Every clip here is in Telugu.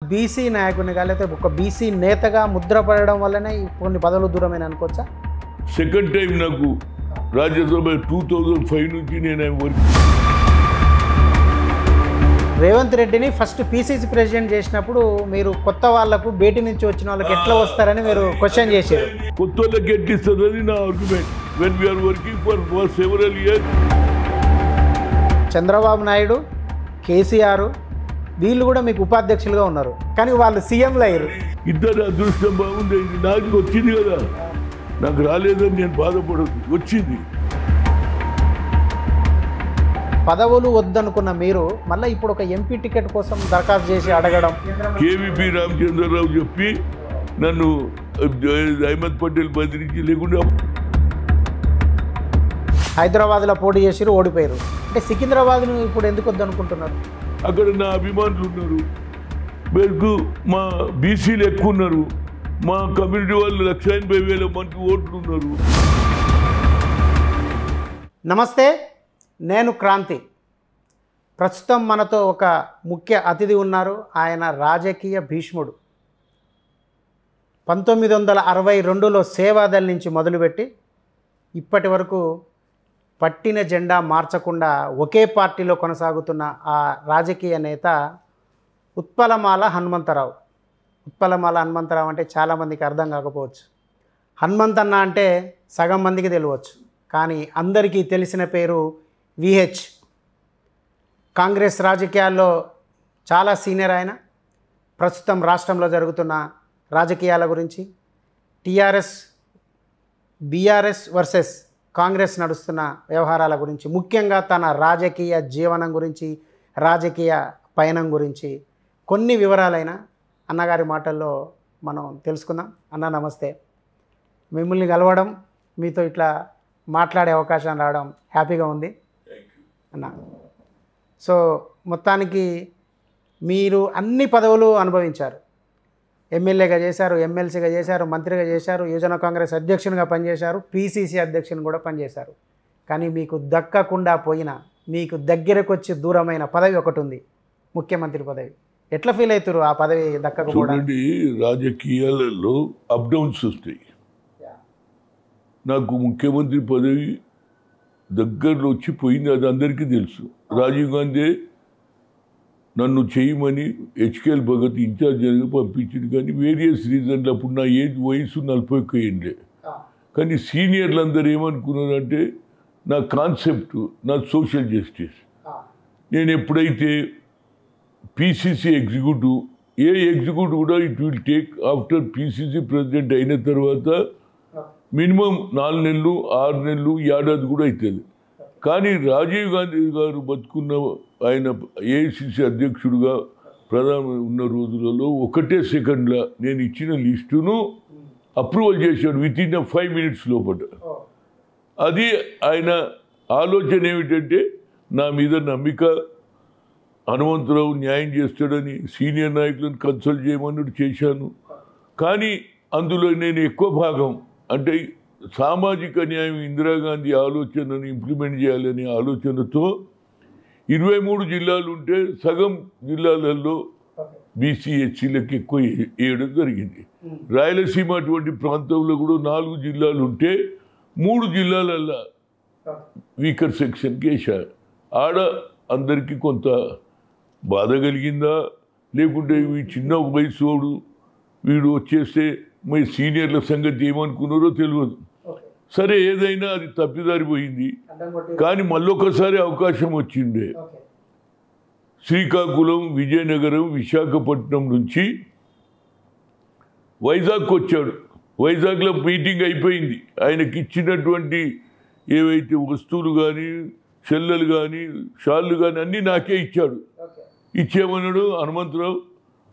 బీసీ నాయకునిగా లేకపోతే ఒక బీసీ నేతగా ముద్ర పడడం వల్లనే కొన్ని పదవులు దూరమైన అనుకోవచ్చా? సెకండ్ టైం నాకు రాజ్యసభ 2005 నుంచి నేను వర్క్. రేవంత్ రెడ్డిని ఫస్ట్ పీసీసీ ప్రెసిడెంట్ చేసినప్పుడు మీరు కొత్త వాళ్లకు బయటి నుంచి వచ్చిన వాళ్ళకి ఎట్లా వస్తారని మీరు క్వశ్చన్ చేశారు. కొత్త వాళ్ళకి ఎట్టిస్తుందని నా argument. When we are working for several years. Chandrababu Naidu, KCR వీళ్ళు కూడా మీకు ఉపాధ్యక్షులుగా ఉన్నారు, కానీ వాళ్ళు సీఎంలు అయ్యారు. ఇద్దరు అదృష్టం బాగుంది. నాకు వచ్చింది కదా, నాకు రాలేదని నేను బాధపడదు, వచ్చింది. పదవులు వద్దనుకున్న మీరు మళ్ళీ ఇప్పుడు ఒక ఎంపీ టికెట్ కోసం దరఖాస్తు చేసి అడగడం. కేవీపీ రామచంద్రరావు చెప్పి నన్ను అహ్మద్ పటేల్ బదిరించి లేకుండా హైదరాబాద్లో పోటీ చేసి ఓడిపోయారు. అంటే సికింద్రాబాద్ను ఇప్పుడు ఎందుకు వద్దనుకుంటున్నారు? అక్కడ నా అభిమానులు ఉన్నారు, మీకు మా బీసీలు ఎక్కువ ఉన్నారు, మా కమ్యూనిటీ వాళ్ళు 1,80,000 మంది ఓట్లు ఉన్నారు. నమస్తే, నేను క్రాంతి. ప్రస్తుతం మనతో ఒక ముఖ్య అతిథి ఉన్నారు. ఆయన రాజకీయ భీష్ముడు. 1962లో సేవాదల్ నుంచి మొదలుపెట్టి ఇప్పటి వరకు పట్టిన జెండా మార్చకుండా ఒకే పార్టీలో కొనసాగుతున్న ఆ రాజకీయ నేత ఉత్పలమాల హనుమంతరావు. ఉత్పలమాల హనుమంతరావు అంటే చాలామందికి అర్థం కాకపోవచ్చు. హనుమంతన్న అంటే సగం మందికి తెలియవచ్చు, కానీ అందరికీ తెలిసిన పేరు విహెచ్. కాంగ్రెస్ రాజకీయాల్లో చాలా సీనియర్ ఆయన. ప్రస్తుతం రాష్ట్రంలో జరుగుతున్న రాజకీయాల గురించి, టీఆర్ఎస్ బీఆర్ఎస్ వర్సెస్ కాంగ్రెస్ నడుస్తున్న వ్యవహారాల గురించి, ముఖ్యంగా తన రాజకీయ జీవనం గురించి, రాజకీయ పయనం గురించి కొన్ని వివరాలైన అన్నగారి మాటల్లో మనం తెలుసుకుందాం. అన్న నమస్తే. మిమ్మల్ని కలవడం, మీతో ఇట్లా మాట్లాడే అవకాశం రావడం హ్యాపీగా ఉంది అన్న. సో మొత్తానికి మీరు అన్ని పదవులు అనుభవించారు. ఎమ్మెల్యేగా చేశారు, ఎమ్మెల్సీగా చేశారు, మంత్రిగా చేశారు, యువజన కాంగ్రెస్ అధ్యక్షునిగా పనిచేశారు, పీసీసీ అధ్యక్షుని కూడా పనిచేశారు. కానీ మీకు దక్కకుండా పోయిన, మీకు దగ్గరకు వచ్చి దూరమైన పదవి ఒకటి ఉంది, ముఖ్యమంత్రి పదవి. ఎట్లా ఫీల్ అవుతారు ఆ పదవి దక్కకపోవడానికి? రాజకీయాలలో అప్ డౌన్స్ వస్తాయి. నాకు ముఖ్యమంత్రి పదవి దగ్గరలో వచ్చి పోయింది, అది అందరికీ తెలుసు. రాజీవ్ గాంధీ నన్ను చేయమని హెచ్కేఎల్ భగత్ ఇన్ఛార్జ్ పంపించింది, కానీ వేరియస్ రీజన్లు అప్పుడు నా వయసు 41 ఏళ్ళే. కానీ సీనియర్లు అందరూ ఏమనుకున్నారంటే నా కాన్సెప్ట్, నా సోషల్ జస్టిస్. నేను ఎప్పుడైతే పీసీసీ ఎగ్జిక్యూటివ్, ఏ ఎగ్జిక్యూటివ్ కూడా it will take after PCC president అయిన తర్వాత మినిమం 4 నెలలు 6 నెలలు ఏడాది కూడా అవుతుంది. కానీ రాజీవ్ గాంధీ గారు బతుకున్న, ఆయన ఏఐసిసి అధ్యక్షుడిగా ప్రధాని ఉన్న రోజులలో ఒకటే సెకండ్లో నేను ఇచ్చిన లిస్టును అప్రూవల్ చేశాడు వితిన్ 5 minutes లోపల. అది ఆయన ఆలోచన ఏమిటంటే నా మీద నమ్మిక, హనుమంతరావు న్యాయం చేస్తాడని సీనియర్ నాయకులను కన్సల్ట్ చేయమన్నట్టు చేశాను. కానీ అందులో నేను ఎక్కువ భాగం అంటే సామాజిక న్యాయం, ఇందిరాగాంధీ ఆలోచనను ఇంప్లిమెంట్ చేయాలనే ఆలోచనతో 23 జిల్లాలు ఉంటే సగం జిల్లాలలో బీసీ ఎస్సీలకు ఎక్కువ వేయడం జరిగింది. రాయలసీమ అటువంటి ప్రాంతంలో కూడా 4 జిల్లాలు ఉంటే 3 జిల్లాలల్లో వీకర్ సెక్షన్కి వేశారు. ఆడ అందరికీ కొంత బాధ కలిగిందా, లేకుంటే ఈ చిన్న వయసు వీడు వచ్చేస్తే మీ సీనియర్ల సంగతి ఏమనుకున్నారో తెలియదు. సరే, ఏదైనా అది తప్పిదారిపోయింది. కానీ మళ్ళొకసారి అవకాశం వచ్చిండే. శ్రీకాకుళం, విజయనగరం, విశాఖపట్నం నుంచి వైజాగ్కి వచ్చాడు. వైజాగ్లో మీటింగ్ అయిపోయింది. ఆయనకి ఇచ్చినటువంటి ఏవైతే వస్తువులు కానీ, చెల్లెలు కానీ, షాళ్ళు కానీ అన్నీ నాకే ఇచ్చాడు. ఇచ్చేమన్నాడు Hanumantharao,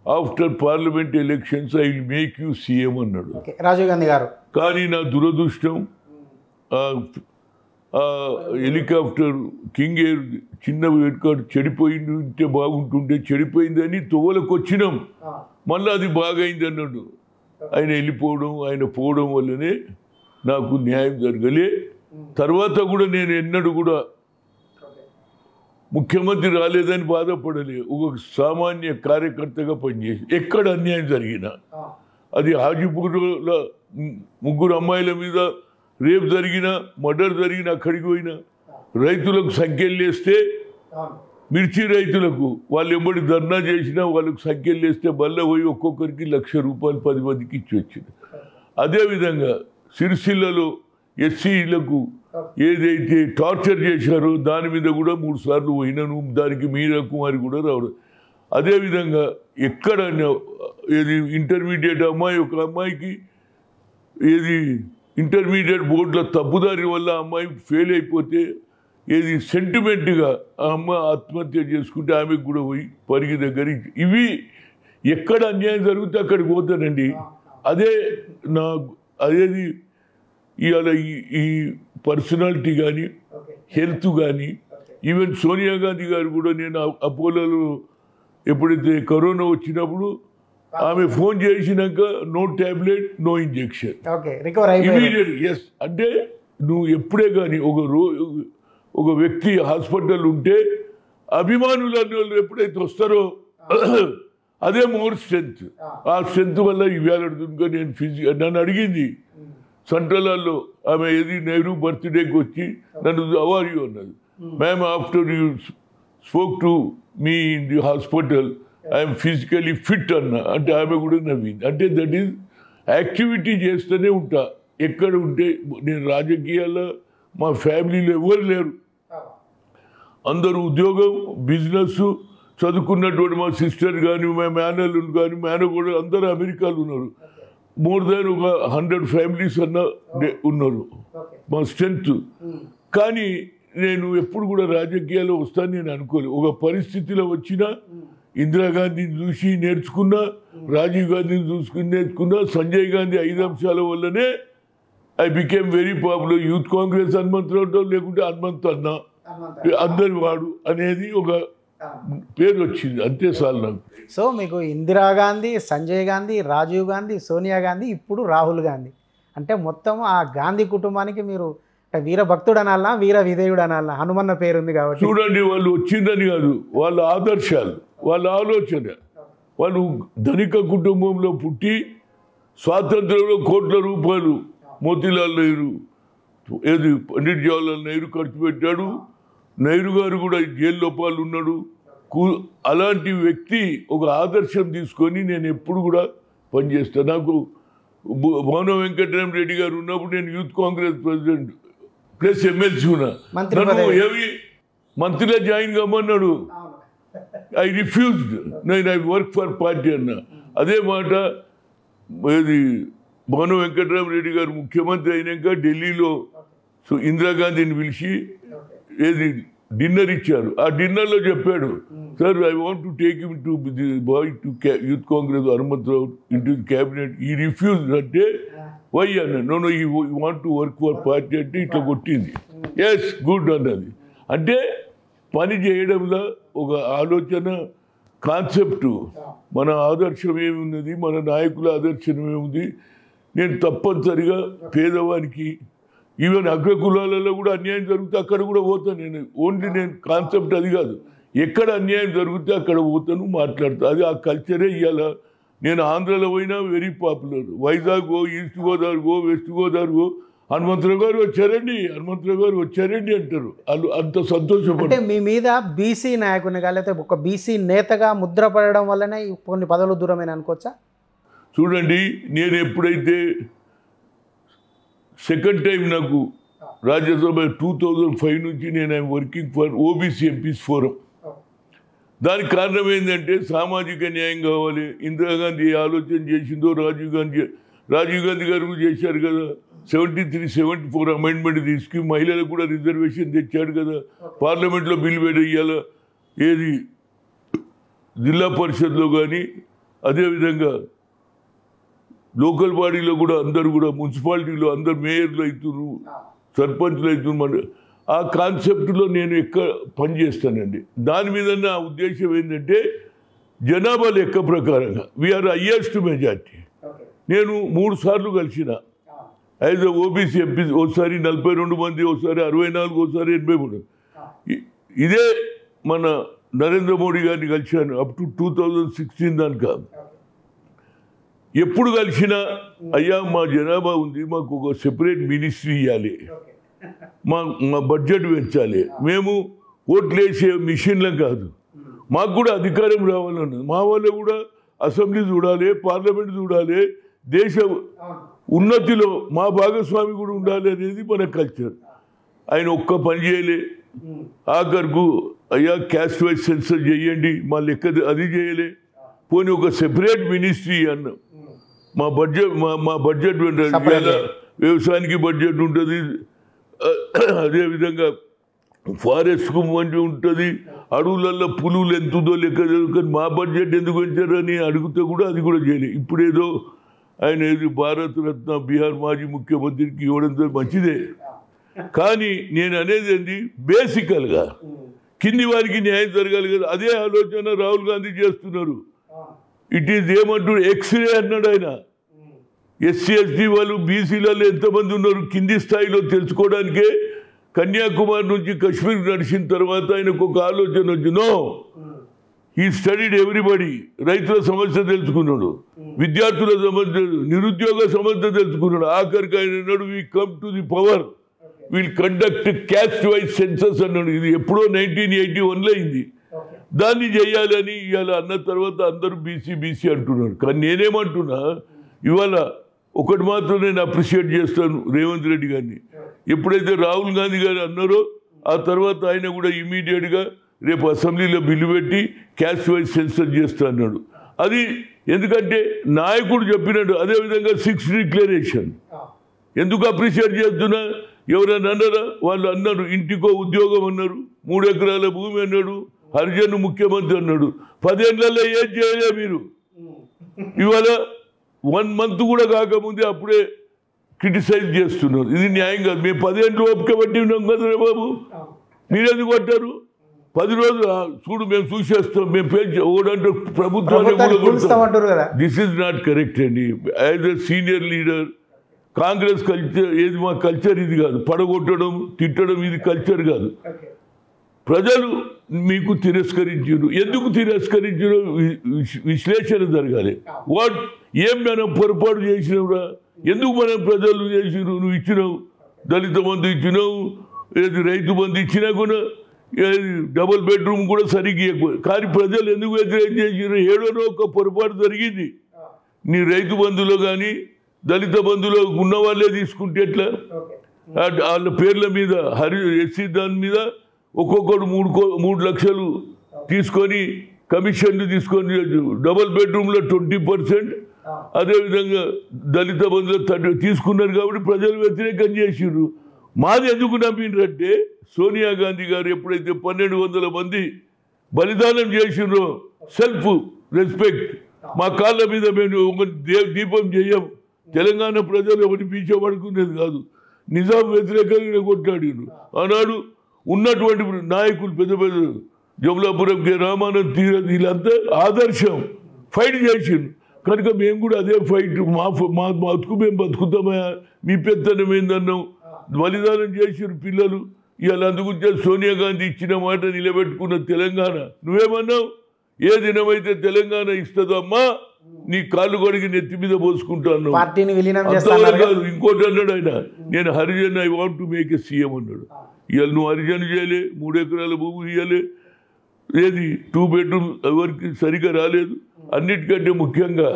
after parliament elections I will make you CM అన్నాడు రాజీవ్ గాంధీ గారు. కానీ నా దురదృష్టం, హెలికాప్టర్ కింగ్ ఎయిర్ చిన్న హెలికాప్టర్ చెడిపోయింది, ఉంటే బాగుంటుంటే చెడిపోయిందని తోవలకు వచ్చినాం. మళ్ళీ అది బాగైంది అన్నాడు. ఆయన వెళ్ళిపోవడం, ఆయన పోవడం వల్లనే నాకు న్యాయం జరగలే. తర్వాత కూడా నేను ఎన్నడూ కూడా ముఖ్యమంత్రి రాలేదని బాధపడలే. ఒక సామాన్య కార్యకర్తగా పనిచేసి ఎక్కడ అన్యాయం జరిగినా, అది హాజీపూర్లో 3 అమ్మాయిల మీద రేపు జరిగినా, మర్డర్ జరిగినా, అక్కడికి పోయినా రైతులకు సంఖ్యలు వేస్తే, మిర్చి రైతులకు వాళ్ళు ఎంబడి ధర్నా చేసినా వాళ్ళకు సంఖ్యలు వేస్తే బల్ల పోయి ఒక్కొక్కరికి ₹1,00,000 10 మందికి ఇచ్చి వచ్చింది. అదేవిధంగా సిరిసిల్లలో ఎస్సీలకు ఏదైతే టార్చర్ చేశారో దాని మీద కూడా 3 సార్లు పోయినాను. దానికి మీరా కుమారి కూడా రావడం. అదేవిధంగా ఎక్కడ ఏది ఇంటర్మీడియట్ అమ్మాయి, ఒక అమ్మాయికి ఏది ఇంటర్మీడియట్ బోర్డులో తప్పుదారి వల్ల అమ్మాయి ఫెయిల్ అయిపోతే ఏది సెంటిమెంట్గా ఆ అమ్మాయి ఆత్మహత్య చేసుకుంటే ఆమెకు కూడా పోయి పరిగి దగ్గర ఇవి ఎక్కడ అన్యాయం జరిగితే అక్కడికి పోతానండి. అదే అదేది ఇవాళ ఈ పర్సనాలిటీ కానీ, హెల్త్ కానీ, ఈవెన్ సోనియా గాంధీ గారు కూడా, నేను అపోలోలో ఎప్పుడైతే కరోనా వచ్చినప్పుడు ఆమె ఫోన్ చేసినాక no tablet, no injection, immediate. Yes, అంటే నువ్వు ఎప్పుడే కానీ ఒక వ్యక్తి హాస్పిటల్ ఉంటే అభిమానులు అనే వాళ్ళు ఎప్పుడైతే వస్తారో అదే మోర్ స్ట్రెంత్. ఆ స్ట్రెంత్ వల్ల ఇవాళ నేను నన్ను అడిగింది సెంట్రల్లో ఆమె ఏది నెహ్రూ బర్త్డేకి వచ్చి నన్ను అవర్ యూ అన్నది. Ma'am after you spoke to me in the hospital I'm physically fit అన్న. అంటే ఆమె కూడా నవ్వింది. అంటే దట్ ఈజ్ యాక్టివిటీ చేస్తూనే ఉంటా. ఎక్కడ ఉంటే నేను రాజకీయాల్లో మా ఫ్యామిలీలో ఎవరు లేరు, అందరూ ఉద్యోగం, బిజినెస్, చదువుకున్నటువంటి మా సిస్టర్ కానీ, మా మేనలు కానీ, కూడా అందరూ అమెరికాలో ఉన్నారు. మోర్ దాన్ ఒక 100 ఫ్యామిలీస్ అన్న ఉన్నారు మా స్ట్రెంత్. కానీ నేను ఎప్పుడు కూడా రాజకీయాల్లో వస్తాను నేను అనుకోలేదు. ఒక పరిస్థితిలో వచ్చినా ఇందిరాగాంధీని చూసి నేర్చుకున్నా, రాజీవ్ గాంధీని చూసుకుని నేర్చుకున్నా, సంజయ్ గాంధీ 5 అంశాల వల్లనే I became very popular. Youth Congress Hanumantharao లేకుంటే హనుమంత్ అన్న, అందరి వాడు అనేది ఒక పేరు వచ్చింది. అంతే సార్ నాకు. సో మీకు ఇందిరాగాంధీ, సంజయ్ గాంధీ, రాజీవ్ గాంధీ, సోనియా గాంధీ, ఇప్పుడు రాహుల్ గాంధీ, అంటే మొత్తం ఆ గాంధీ కుటుంబానికి మీరు వీర భక్తుడు అనాలనా, వీర విధేయుడు అనాలనా? హనుమన్న పేరు ఉంది కాబట్టి. చూడండి, వాళ్ళు వచ్చిందని కాదు, వాళ్ళ ఆదర్శాలు, వాళ్ళ ఆలోచన. వాళ్ళు ధనిక కుటుంబంలో పుట్టి స్వాతంత్రంలో కోట్ల రూపాయలు మోతీలాల్ నెహ్రూ, ఏది పండిట్ జవహర్లాల్ నెహ్రూ ఖర్చు పెట్టాడు. నెహ్రూ గారు కూడా జైల్లో పాలు ఉన్నాడు. అలాంటి వ్యక్తి ఒక ఆదర్శం తీసుకొని నేను ఎప్పుడు కూడా పనిచేస్తాను. నాకు భవన వెంకటరామ రెడ్డి గారు ఉన్నప్పుడు నేను youth Congress president plus MLC ఉన్నా. నన్ను ఏమి మంత్రిగా జాయిన్ కమ్మన్నాడు. I refused. నేను ఐ వర్క్ ఫర్ పార్టీ అన్నా. అదే మాట ఏది భవన వెంకటరామ రెడ్డి గారు ముఖ్యమంత్రి అయినాక ఢిల్లీలో ఇందిరాగాంధీని పిలిచి ఏది డిన్నర్ ఇచ్చారు. ఆ డిన్నర్లో చెప్పాడు, sir I want to take him to the boy to youth Congress Hanumantharao into the cabinet. He refuse అంటే వై అన్న. No he want to work for party అంటే ఇట్లా కొట్టింది. ఎస్ గుడ్ అన్నది. అంటే పని చేయడంలో ఒక ఆలోచన, కాన్సెప్టు, మన ఆదర్శం ఏమున్నది, మన నాయకుల ఆదర్శం ఏముంది. నేను తప్పనిసరిగా పేదవానికి, ఈవెన్ అగ్రకులాలలో కూడా అన్యాయం జరిగితే అక్కడ కూడా పోతాను. నేను కాన్సెప్ట్ అది కాదు, ఎక్కడ అన్యాయం జరిగితే అక్కడ పోతాను, మాట్లాడతాను. అది ఆ కల్చరే. ఇవాళ నేను ఆంధ్రలో పోయినా very popular. Vizag go, east Godavari go, west Godavari go, Hanumantharao గారు వచ్చారండి అంటారు. వాళ్ళు అంత సంతోషపడతారు. మీ మీద బీసీ నాయకునిగా లేకపోతే ఒక బీసీ నేతగా ముద్ర పడడం వల్లనే కొన్ని పదవులు దూరమైన అనుకోవచ్చా? చూడండి, నేను ఎప్పుడైతే సెకండ్ టైం నాకు రాజ్యసభ 2005 నుంచి నేను working for OBC MPs forum. దానికి కారణం ఏంటంటే సామాజిక న్యాయం కావాలి. ఇందిరాగాంధీ ఆలోచన చేసిందో రాజీవ్ గాంధీ గారు చేశారు కదా. 73, 74 అమెండ్మెంట్ తీసుకు మహిళలకు కూడా రిజర్వేషన్ తెచ్చాడు కదా. పార్లమెంట్లో బిల్ వేయాల, ఏది జిల్లా పరిషత్లో కానీ, అదేవిధంగా లోకల్ బాడీలో కూడా అందరూ కూడా, మున్సిపాలిటీలో అందరు మేయర్లు అవుతున్నారు, సర్పంచ్లు అవుతున్నారు. ఆ కాన్సెప్ట్లో నేను ఎక్కడ పనిచేస్తానండి. దాని మీద నా ఉద్దేశం ఏంటంటే జనాభా లెక్క ప్రకారంగా వీఆర్ హైయెస్ట్ మెజార్టీ. నేను 3 సార్లు కలిసిన యాజ్ ఓబీసీ ఎంపీ. ఒకసారి 42 మంది, ఒకసారి 64, ఒకసారి 83. ఇదే మన నరేంద్ర మోడీ గారిని కలిశాను అప్ టు 2016 దాకా. ఎప్పుడు కలిసినా అయ్యా మా జనాభా ఉంది, మాకు ఒక సెపరేట్ మినిస్ట్రీ ఇవ్వాలి, మా బడ్జెట్ పెంచాలి, మేము ఓట్లేసే మిషన్లం కాదు, మాకు కూడా అధికారం రావాలన్నది. మా వాళ్ళు కూడా అసెంబ్లీ చూడాలి, పార్లమెంట్ చూడాలి, దేశ ఉన్నతిలో మా భాగస్వామి కూడా ఉండాలి అనేది మన కల్చర్. ఆయన ఒక్క పని చేయలే. ఆఖరుకు అయ్యా క్యాస్ట్ వైజ్ సెన్సర్ చేయండి, మా లెక్క అది చేయలే. పోనీ ఒక సెపరేట్ మినిస్ట్రీ అన్నాం. మా బడ్జెట్ వ్యవసాయానికి బడ్జెట్ ఉంటుంది, అదేవిధంగా ఫారెస్ట్కు మంచి ఉంటుంది, అడవులలో పులులు ఎంతుందో లెక్క, కానీ మా బడ్జెట్ ఎందుకు పెంచారని అడిగితే కూడా అది కూడా చేయలేదు. ఇప్పుడేదో ఆయన ఏది భారత రత్న బీహార్ మాజీ ముఖ్యమంత్రికి ఇవ్వడంతో మంచిదే. కానీ నేను అనేది ఏంటి, బేసికల్గా కింది వారికి న్యాయం జరగాలి కదా. అదే ఆలోచన రాహుల్ గాంధీ చేస్తున్నారు. ఇట్ ఈజ్ ఏమంటారు, ఎక్స్రే అన్నాడు ఆయన. ఎస్సీ ఎస్టీ వాళ్ళు బీసీలలో ఎంతమంది ఉన్నారు కింది స్థాయిలో తెలుసుకోవడానికే కన్యాకుమారి నుంచి కాశ్మీర్ నడిచిన తర్వాత ఆయనకు ఒక ఆలోచన వచ్చి, నో ఈ స్టడీడ్ ఎవ్రీబడి. రైతుల సమస్య తెలుసుకున్నాడు, విద్యార్థుల సమస్య, నిరుద్యోగ సమస్య తెలుసుకున్నాడు. ఆఖరికి ఆయన అన్నాడు, we come to the power, wheel conduct caste wise census అన్నాడు. ఇది ఎప్పుడో 1981లో అయింది. దాన్ని చేయాలని ఇవాళ అన్న తర్వాత అందరూ బీసీ అంటున్నారు. కానీ నేనేమంటున్నా, ఇవాళ ఒకటి మాత్రం నేను అప్రిషియేట్ చేస్తాను రేవంత్ రెడ్డి గారిని. ఎప్పుడైతే రాహుల్ గాంధీ గారు అన్నారో ఆ తర్వాత ఆయన కూడా ఇమీడియట్గా రేపు అసెంబ్లీలో బిల్లు పెట్టి క్యాస్ట్ వైజ్ సెన్సర్ చేస్తా అన్నాడు. అది ఎందుకంటే నాయకుడు చెప్పినట్టు. అదేవిధంగా 6 డిక్లరేషన్ ఎందుకు అప్రిషియేట్ చేస్తున్నా, ఎవరైనా అన్నారా? వాళ్ళు అన్నారు ఇంటికో ఉద్యోగం అన్నారు, 3 ఎకరాల భూమి అన్నాడు, హరిజన్ ముఖ్యమంత్రి అన్నాడు. 10 ఏళ్లలో ఏం చేయలే మీరు. ఇవాళ 1 మంత్ కూడా కాకముందే అప్పుడే క్రిటిసైజ్ చేస్తున్నారు. ఇది న్యాయం కాదు. మేము 10 ఏళ్ళు ఓపిక పట్టి ఉన్నాం కదా రే బాబు, మీరెందుకు కొట్టారు? 10 రోజులు చూడు మేము చూసేస్తాం, మేము ఓడంటే ప్రభుత్వాన్ని. దిస్ ఈజ్ నాట్ కరెక్ట్ అండి. As a senior leader Congress culture ఏది, మా కల్చర్ ఇది కాదు. పడగొట్టడం తిట్టడం ఇది కల్చర్ కాదు. ప్రజలు మీకు తిరస్కరించారు, ఎందుకు తిరస్కరించారో విశ్లేషణ జరగాలి. ఏం మనం పొరపాటు చేసినవురా, ఎందుకు మనం ప్రజలు చేసినావు? నువ్వు ఇచ్చినావు, దళిత బంధు ఇచ్చినావు, ఏది రైతు బంధు ఇచ్చినా కూడా, డబుల్ బెడ్రూమ్ కూడా సరిగ్గా ఎక్కువ. కానీ ప్రజలు ఎందుకు వ్యతిరేకం చేసినారు? ఏడోనో ఒక పొరపాటు జరిగింది. నీ రైతు బంధులో కానీ దళిత బంధులో ఉన్న వాళ్ళే తీసుకుంటే ఎట్లా? వాళ్ళ పేర్ల మీద ఎస్సీ దాని మీద ఒక్కొక్కడు 3 లక్షలు తీసుకొని కమిషన్లు తీసుకొని, డబుల్ బెడ్రూమ్లో 20%, అదేవిధంగా దళిత బంధువులు తీసుకున్నారు. కాబట్టి ప్రజలు వ్యతిరేకం చేసిర్రు. మాది ఎందుకు నమ్మిండ్రంటే, సోనియా గాంధీ గారు ఎప్పుడైతే 1200 మంది బలిదానం చేసిర్రో, సెల్ఫ్ రెస్పెక్ట్, మా కాళ్ళ మీద మేము ఒక దీపం చేయం. తెలంగాణ ప్రజలు ఒకటి పీచబడుకునేది కాదు. నిజాం వ్యతిరేకంగా కొట్టాడు. ఆనాడు ఉన్నటువంటి నాయకులు పెద్ద పెద్ద జమలాపురం కె రామానంద్ తీరత్ వీళ్ళంతా ఆదర్శం ఫైట్ చేసిండు. కనుక మేము కూడా అదే ఫైట్, మా బతుకు మేము బతుకుతామా, మీ పెత్తనం ఏందన్నాం, బలిదానం చేసిరు పిల్లలు. ఇవాళ అందుగురించి సోనియా గాంధీ ఇచ్చిన మాట నిలబెట్టుకున్న తెలంగాణ. నువ్వేమన్నావు? ఏ దినమైతే తెలంగాణ ఇస్తుందో అమ్మా, నీ కాళ్ళు కొడికి నెత్తి మీద పోసుకుంటాను. ఇంకోటి అన్నాడు ఆయన, నేను Harijan I want to make a CM అన్నాడు. ఇవాళ నువ్వు హరిజన్ చేయలే, 3 ఎకరాల భూమి ఇవ్వలే, ఏది 2 బెడ్రూమ్ ఎవరికి సరిగా రాలేదు. అన్నిటికంటే ముఖ్యంగా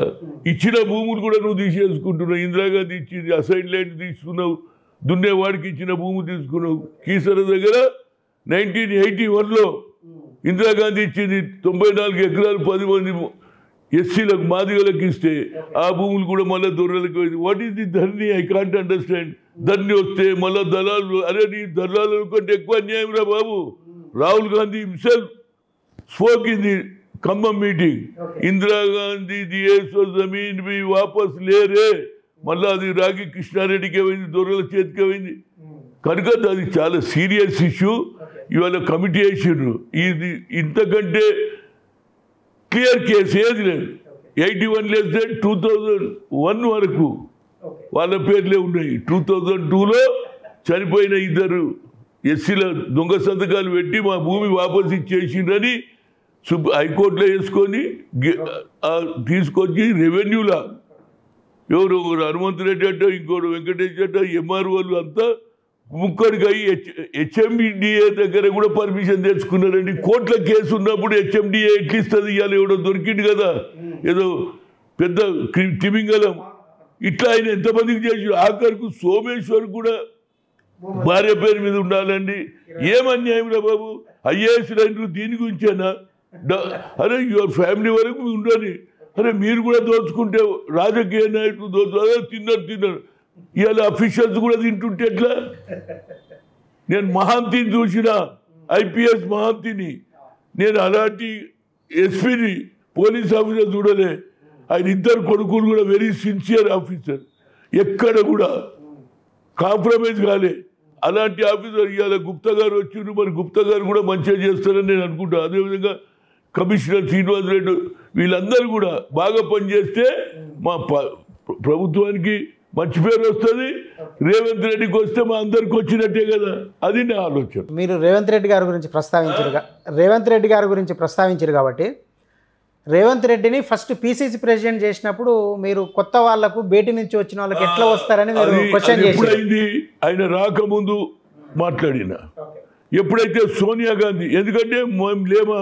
ఇచ్చిన భూములు కూడా నువ్వు తీసేసుకుంటున్నావు. ఇందిరాగాంధీ ఇచ్చింది అసైన్ ల్యాండ్ తీసుకున్నావు, దున్నేవాడికి ఇచ్చిన భూమి తీసుకున్నావు. కీసర దగ్గర 1981లో ఇందిరాగాంధీ ఇచ్చింది 94 ఎకరాలు 10 మంది ఎస్సీలకు మాదిగలకు ఇస్తే ఆ భూములు కూడా మళ్ళీ దొరలకు. What is the Dharani? I can't understand. Dharani వస్తే మళ్ళీ దళాలు, అరే నీ దళాల కంటే ఎక్కువ అన్యాయం రా బాబు. Rahul Gandhi himself spoke in the Khammam meeting, Indira Gandhi దియేసో జమీన్ బి వాపస్ లేరే, మళ్ళీ అది రాగి కృష్ణారెడ్డికి అయింది, దొరల చేతికి అయింది. కనుక అది చాలా సీరియస్ ఇష్యూ. ఇవాళ కమిటీ వేసిండ్రు. ఇది ఇంతకంటే క్లియర్ కేసు ఏది లేదు. 81 లెస్ దెన్ 2001 వరకు వాళ్ళ పేర్లే ఉన్నాయి. 2002లో చనిపోయిన 2 ఎస్సీల దొంగ సంతకాలు పెట్టి మా భూమి వాపసు ఇచ్చేసిందని హైకోర్టులో వేసుకొని తీసుకొచ్చి రెవెన్యూలా ఎవరు హనుమంతరెడ్డి అట్ట ఇంకోటి వెంకటేష్ అట్ట ఎంఆర్ఓలు అంతా ముక్కడికి అయ్యి హెచ్ఎండిఏ దగ్గర కూడా పర్మిషన్ తెచ్చుకున్నారండి. కోర్టుల కేసు ఉన్నప్పుడు హెచ్ఎండిఏ ఎట్లిస్తుంది, ఇవాళ ఎవడో దొరికింది కదా ఏదో పెద్ద తిమింగలం. ఇట్లా ఆయన ఎంతమందికి చేసి ఆఖరికి సోమేశ్వర్ కూడా భార్య పేరు మీద ఉండాలండి. ఏం అన్యాయం రా బాబు, ఐఏఎస్ లైన్లు దీని గురించేనా? అరే యువర్ ఫ్యామిలీ వరకు ఉండని, అరే మీరు కూడా దోచుకుంటే రాజకీయ నాయకులు అదే తిన్నారు. ఇవాళ అఫీషియల్స్ కూడా తింటుంటే ఎట్లా? నేను మహాంతిని చూసిన, ఐపీఎస్ మహాంతిని, నేను అలాంటి ఎస్పీని పోలీస్ ఆఫీసర్ చూడలే. ఆయన ఇద్దరు కొడుకులు కూడా వెరీ సిన్సియర్ ఆఫీసర్, ఎక్కడ కూడా కాంప్రమైజ్ కాలే. అలాంటి ఆఫీసర్ ఇవాళ గుప్తా గారు వచ్చిండ్రు. మరి గుప్తా గారు కూడా మంచిగా చేస్తారని నేను అనుకుంటా. అదేవిధంగా కమిషనర్ శ్రీనివాస్ రెడ్డి వీళ్ళందరూ కూడా బాగా పనిచేస్తే మా ప్రభుత్వానికి మంచి పేరు వస్తుంది. రేవంత్ రెడ్డికి వస్తే మా అందరికి వచ్చినట్టే కదా, అది నా ఆలోచన. మీరు రేవంత్ రెడ్డి గారి గురించి ప్రస్తావించారు కాబట్టి రేవంత్ రెడ్డిని ఫస్ట్ పిసిసి ప్రెసిడెంట్ చేసినప్పుడు మీరు కొత్త వాళ్లకు బయటి నుంచి వచ్చిన వాళ్ళకి ఎట్లా వస్తారని మీరు క్వశ్చన్ చేశారు. ఆయన రాకముందు మాట్లాడిన ఎప్పుడైతే సోనియా గాంధీ, ఎందుకంటే మేము లేమా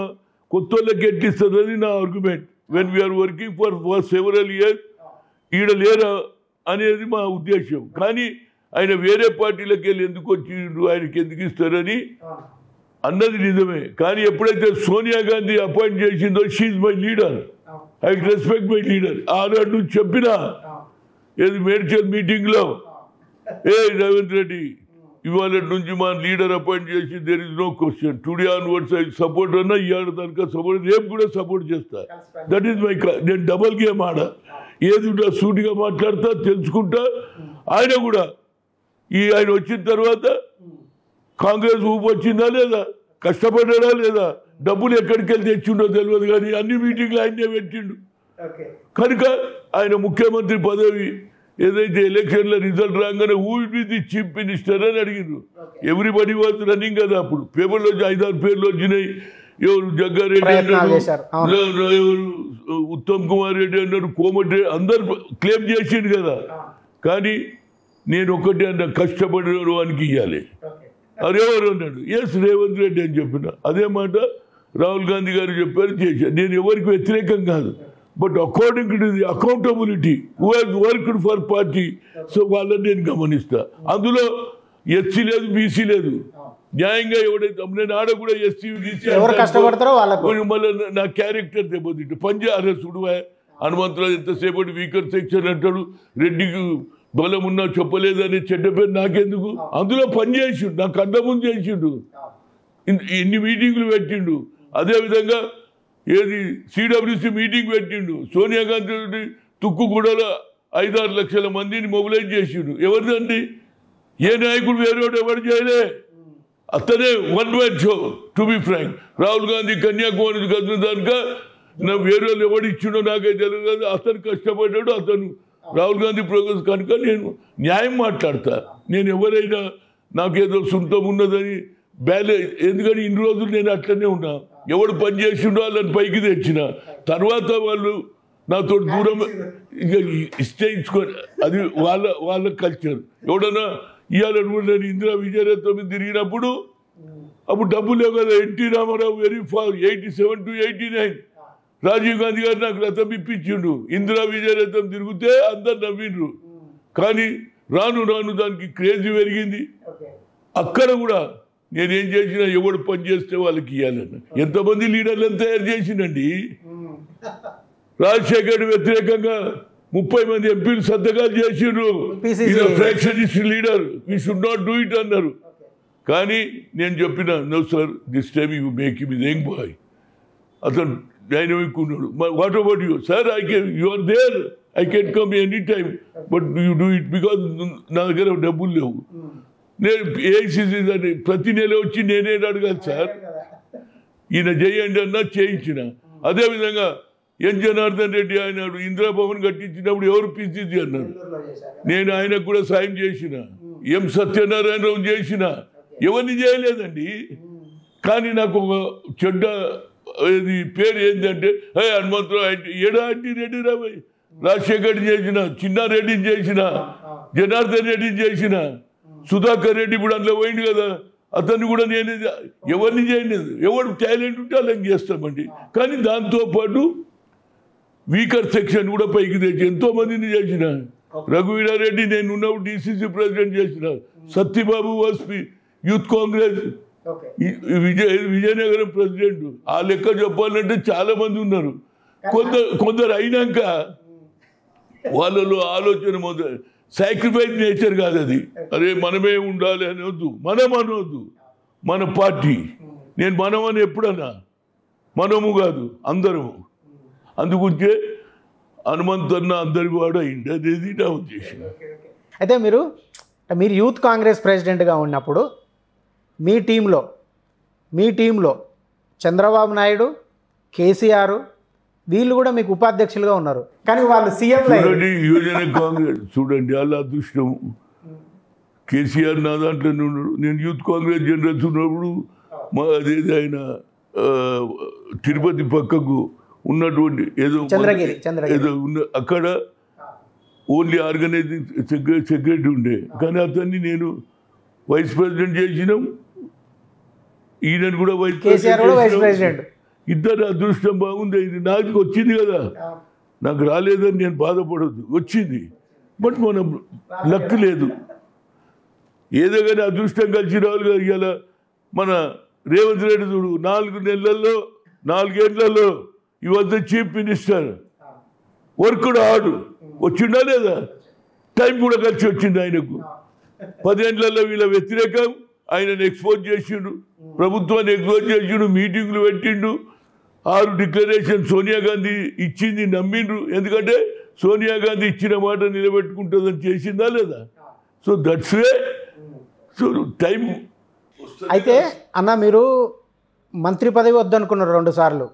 కొత్త వాళ్ళకి ఎట్లిస్తుంది నా argument. When we are working for several years ఈడ లేరా అనేది మా ఉద్దేశం. కానీ ఆయన వేరే పార్టీలకు వెళ్ళి ఎందుకు వచ్చిండ్రు, ఆయనకి ఎందుకు ఇస్తారని అన్నది నిజమే. కానీ ఎప్పుడైతే సోనియా గాంధీ అపాయింట్ చేసిందో she is my leader, I respect my leader. ఆనాడు నుంచి చెప్పినా ఏది మేడ్చల్ మీటింగ్లో, రేవంత్ రెడ్డి ఇవాళ నుంచి మా లీడర్ అపాయింట్ చేసి there is no question. Today onwards I support అన్నా, ఇవాళ దానిక సపోర్ట్, రేపు కూడా సపోర్ట్ చేస్తా. దట్ ఈస్ మై, నేను డబల్ గేమ్ ఆడ, ఏది సూటిగా మాట్లాడతా, తెలుసుకుంటా. ఆయన కూడా ఆయన వచ్చిన తర్వాత కాంగ్రెస్ ఊపు వచ్చిందా లేదా, కష్టపడ్డా లేదా, డబ్బులు ఎక్కడికి వెళ్ళి తెచ్చిండో తెలియదు, కానీ అన్ని మీటింగ్లు ఆయనే పెట్టిండు. కనుక ఆయన ముఖ్యమంత్రి పదవి ఏదైతే ఎలక్షన్ల రిజల్ట్ రాగానే who will be the chief minister అని అడిగిండ్రు. ఎవ్రీబడి వాజ్ రన్నింగ్ కదా. అప్పుడు పేపర్లో 5-6 పేర్లు వచ్చినాయి. ఎవరు జగ్గారెడ్డి అన్నారు, ఎవరు ఉత్తమ్ కుమార్ రెడ్డి అన్నారు, కోమటి, అందరు క్లెయిమ్ చేసిండు కదా. కానీ నేను ఒకటి అన్న, కష్టపడిన వానికి ఇవ్వాలి. అరెవరు అన్నాడు, ఎస్ రేవంత్ రెడ్డి అని చెప్పిన. అదే మాట రాహుల్ గాంధీ గారు చెప్పారు, చేశారు. నేను ఎవరికి వ్యతిరేకం కాదు, but according to the accountability who has worked for party, so వాళ్ళని నేను గమనిస్తా. అందులో ఎస్సీ లేదు, బీసీ లేదు, న్యాయంగా ఎవడైతే నేను ఆడ కూడా ఎస్సీ బీసీ కష్టపడతారో మళ్ళీ నా క్యారెక్టర్ దెబ్బతింటు. అరే చూడువా హనుమంతరావు ఎంతసేపటి వీకర్ సెక్షన్ అంటాడు, రెడ్డికి బలం ఉన్నా చెప్పలేదని చెడ్డ పేరు నాకెందుకు. అందులో పనిచేసిండు, నాకు కళ్ళ ముందు చేసిండు, ఇన్ని మీటింగ్లు పెట్టిండు. అదేవిధంగా ఏది సిడబ్ల్యూసి మీటింగ్ పెట్టిండు. సోనియా గాంధీ తుక్కుగూడలో 5-6 లక్షల మందిని మొబిలైజ్ చేసిండు. ఎవరిదండి? ఏ నాయకుడు వేరేవాడు ఎవరు చేయలే. అతనే one man show. To be frank, Rahul Gandhi Kanyakumari కదిన దానిక వేరే వాళ్ళు ఎవడు ఇచ్చిండో నాకైతే తెలియదు. అతను కష్టపడ్డాడు, అతను రాహుల్ గాంధీ ప్రోగ్రెస్. కనుక నేను న్యాయం మాట్లాడతా. నేను ఎవరైనా నాకేదో సొంతం ఉన్నదని ఎందుకని ఇన్ని రోజులు నేను అట్లనే ఉన్నా. ఎవడు పని చేసిండో వాళ్ళని పైకి తెచ్చిన తర్వాత వాళ్ళు నాతో దూరం ఇష్టయించుకొని, అది వాళ్ళ కల్చర్. ఎవడన్నా ఇవాళ నేను ఇందిరా విజయరత్నం తిరిగినప్పుడు అప్పుడు డబ్బులు లేవు కదా. NT Ramarao very far 87 to 89 Rajiv Gandhi గారు నాకు రథం ఇప్పించిండు. ఇందిరా విజయరత్నం తిరిగితే అందరు నవ్విండ్రు. కానీ రాను రాను దానికి క్రేజీ పెరిగింది. అక్కడ కూడా నేనేం చేసినా ఎవడు పని చేస్తే వాళ్ళకి ఇవ్వాలన్న. ఎంతమంది లీడర్లను తయారు చేసిండండి. రాజశేఖర్ వ్యతిరేకంగా 30 మంది ఎంపీలు సంతకాలు చేసిండ్రు. Factionist leader, we should not do it అన్నారు. కానీ నేను చెప్పిన, no sir, this time you make him young boy. అతను డైనమిక్ ఉన్నాడు. What about you sir? You are there, I can come any time, but you do it because నా దగ్గర డబ్బులు లేవు. నేను ఏఐసిసి అని ప్రతి నెల వచ్చి నేనే అడగాలి సార్. ఈయన చేయండి అన్నా చేయించిన. అదేవిధంగా ఎన్ జనార్దన్ రెడ్డి ఆయన ఇందిరాభవన్ కట్టించినప్పుడు ఎవరు పిసిసి అన్నారు. నేను ఆయనకు కూడా సాయం చేసిన. ఎం సత్యనారాయణరావు చేసిన. ఎవరిని చేయలేదండి. కానీ నాకు ఒక చెడ్డ పేరు ఏంటంటే హనుమంతరావు ఏడా అంటి రెడ్డి రాబోయ్, రాజశేఖర్ చేసిన, చిన్నారెడ్డిని చేసిన, జనార్దన్ రెడ్డిని చేసిన, సుధాకర్ రెడ్డి ఇప్పుడు అందులో పోయింది కదా, అతన్ని కూడా నేను ఎవరిని చేయలేదు. ఎవరు టాలెంట్ ఉంటే అలా చేస్తామండి. కానీ దాంతోపాటు వీకర్ సెక్షన్ కూడా పైకి తెచ్చి ఎంతో మందిని చేసిన. రఘువీరారెడ్డి నేను ఉన్నప్పుడు డిసిసి ప్రెసిడెంట్ చేసిన, సత్యబాబు వాస్పి యూత్ కాంగ్రెస్ విజయనగరం ప్రెసిడెంట్. ఆ లెక్క చెప్పాలంటే చాలా మంది ఉన్నారు. కొందరు అయినాక వాళ్ళలో ఆలోచన మొదలు సాక్రిఫైస్ నేచర్ కాదు అది. అరే మనమే ఉండాలి అని వద్దు, మనం అనవద్దు, మన పార్టీ. నేను మనం అని ఎప్పుడన్నా, మనము కాదు అందరము. అందుకుంటే హనుమంతన్న అందరి వాడు అయింది అనేది నా ఉద్దేశం. అయితే మీరు యూత్ కాంగ్రెస్ ప్రెసిడెంట్గా ఉన్నప్పుడు మీ టీంలో చంద్రబాబు నాయుడు, కేసీఆర్ వీళ్ళు కూడా మీకు ఉపాధ్యక్షులుగా ఉన్నారు. కానీ వాళ్ళు సీఎం యువజన కాంగ్రెస్ చూడండి వాళ్ళ అదృష్టం. కేసీఆర్ నా దాంట్లో ఉన్నాడు. నేను యూత్ కాంగ్రెస్ జనరల్స్ ఉన్నప్పుడు అదేది ఆయన తిరుపతి పక్కకు ఉన్నటువంటి ఏదో ఉన్న అక్కడ ఓన్లీ ఆర్గనైజింగ్ సెక్రటరీ ఉండే. కానీ అతన్ని నేను వైస్ ప్రెసిడెంట్ చేసినాం, ఈయనను కూడా వైస్ ప్రెసిడెంట్. ఇద్దరు అదృష్టం బాగుంది. ఇది నాకు వచ్చింది కదా, నాకు రాలేదని నేను బాధపడద్దు, వచ్చింది. బట్ మనం లక్ లేదు. ఏదో కానీ అదృష్టం కలిసి రావాలి కదా. ఇలా మన రేవంత్ రెడ్డి చూడు, 4 ఏళ్లలో ఇవంతా చీఫ్ మినిస్టర్, వర్క్ కూడా ఆడు వచ్చిండా లేదా, టైం కూడా కలిసి వచ్చింది ఆయనకు. 10 ఏళ్లలో వీళ్ళ వ్యతిరేకం ఆయనను ఎక్స్పోజ్ చేసిండు, ప్రభుత్వాన్ని ఎక్స్పోజ్ చేసిండు, మీటింగ్లు పెట్టిండు. 6 డిక్లరేషన్ సోనియా గాంధీ ఇచ్చింది నమ్మిండ్రు. ఎందుకంటే సోనియా గాంధీ ఇచ్చిన మాట నిలబెట్టుకుంటుందని చేసిందా లేదా. So that's way. So time. అయితే అన్న మీరు మంత్రి పదవి వద్దనుకున్నారు 2 సార్లు,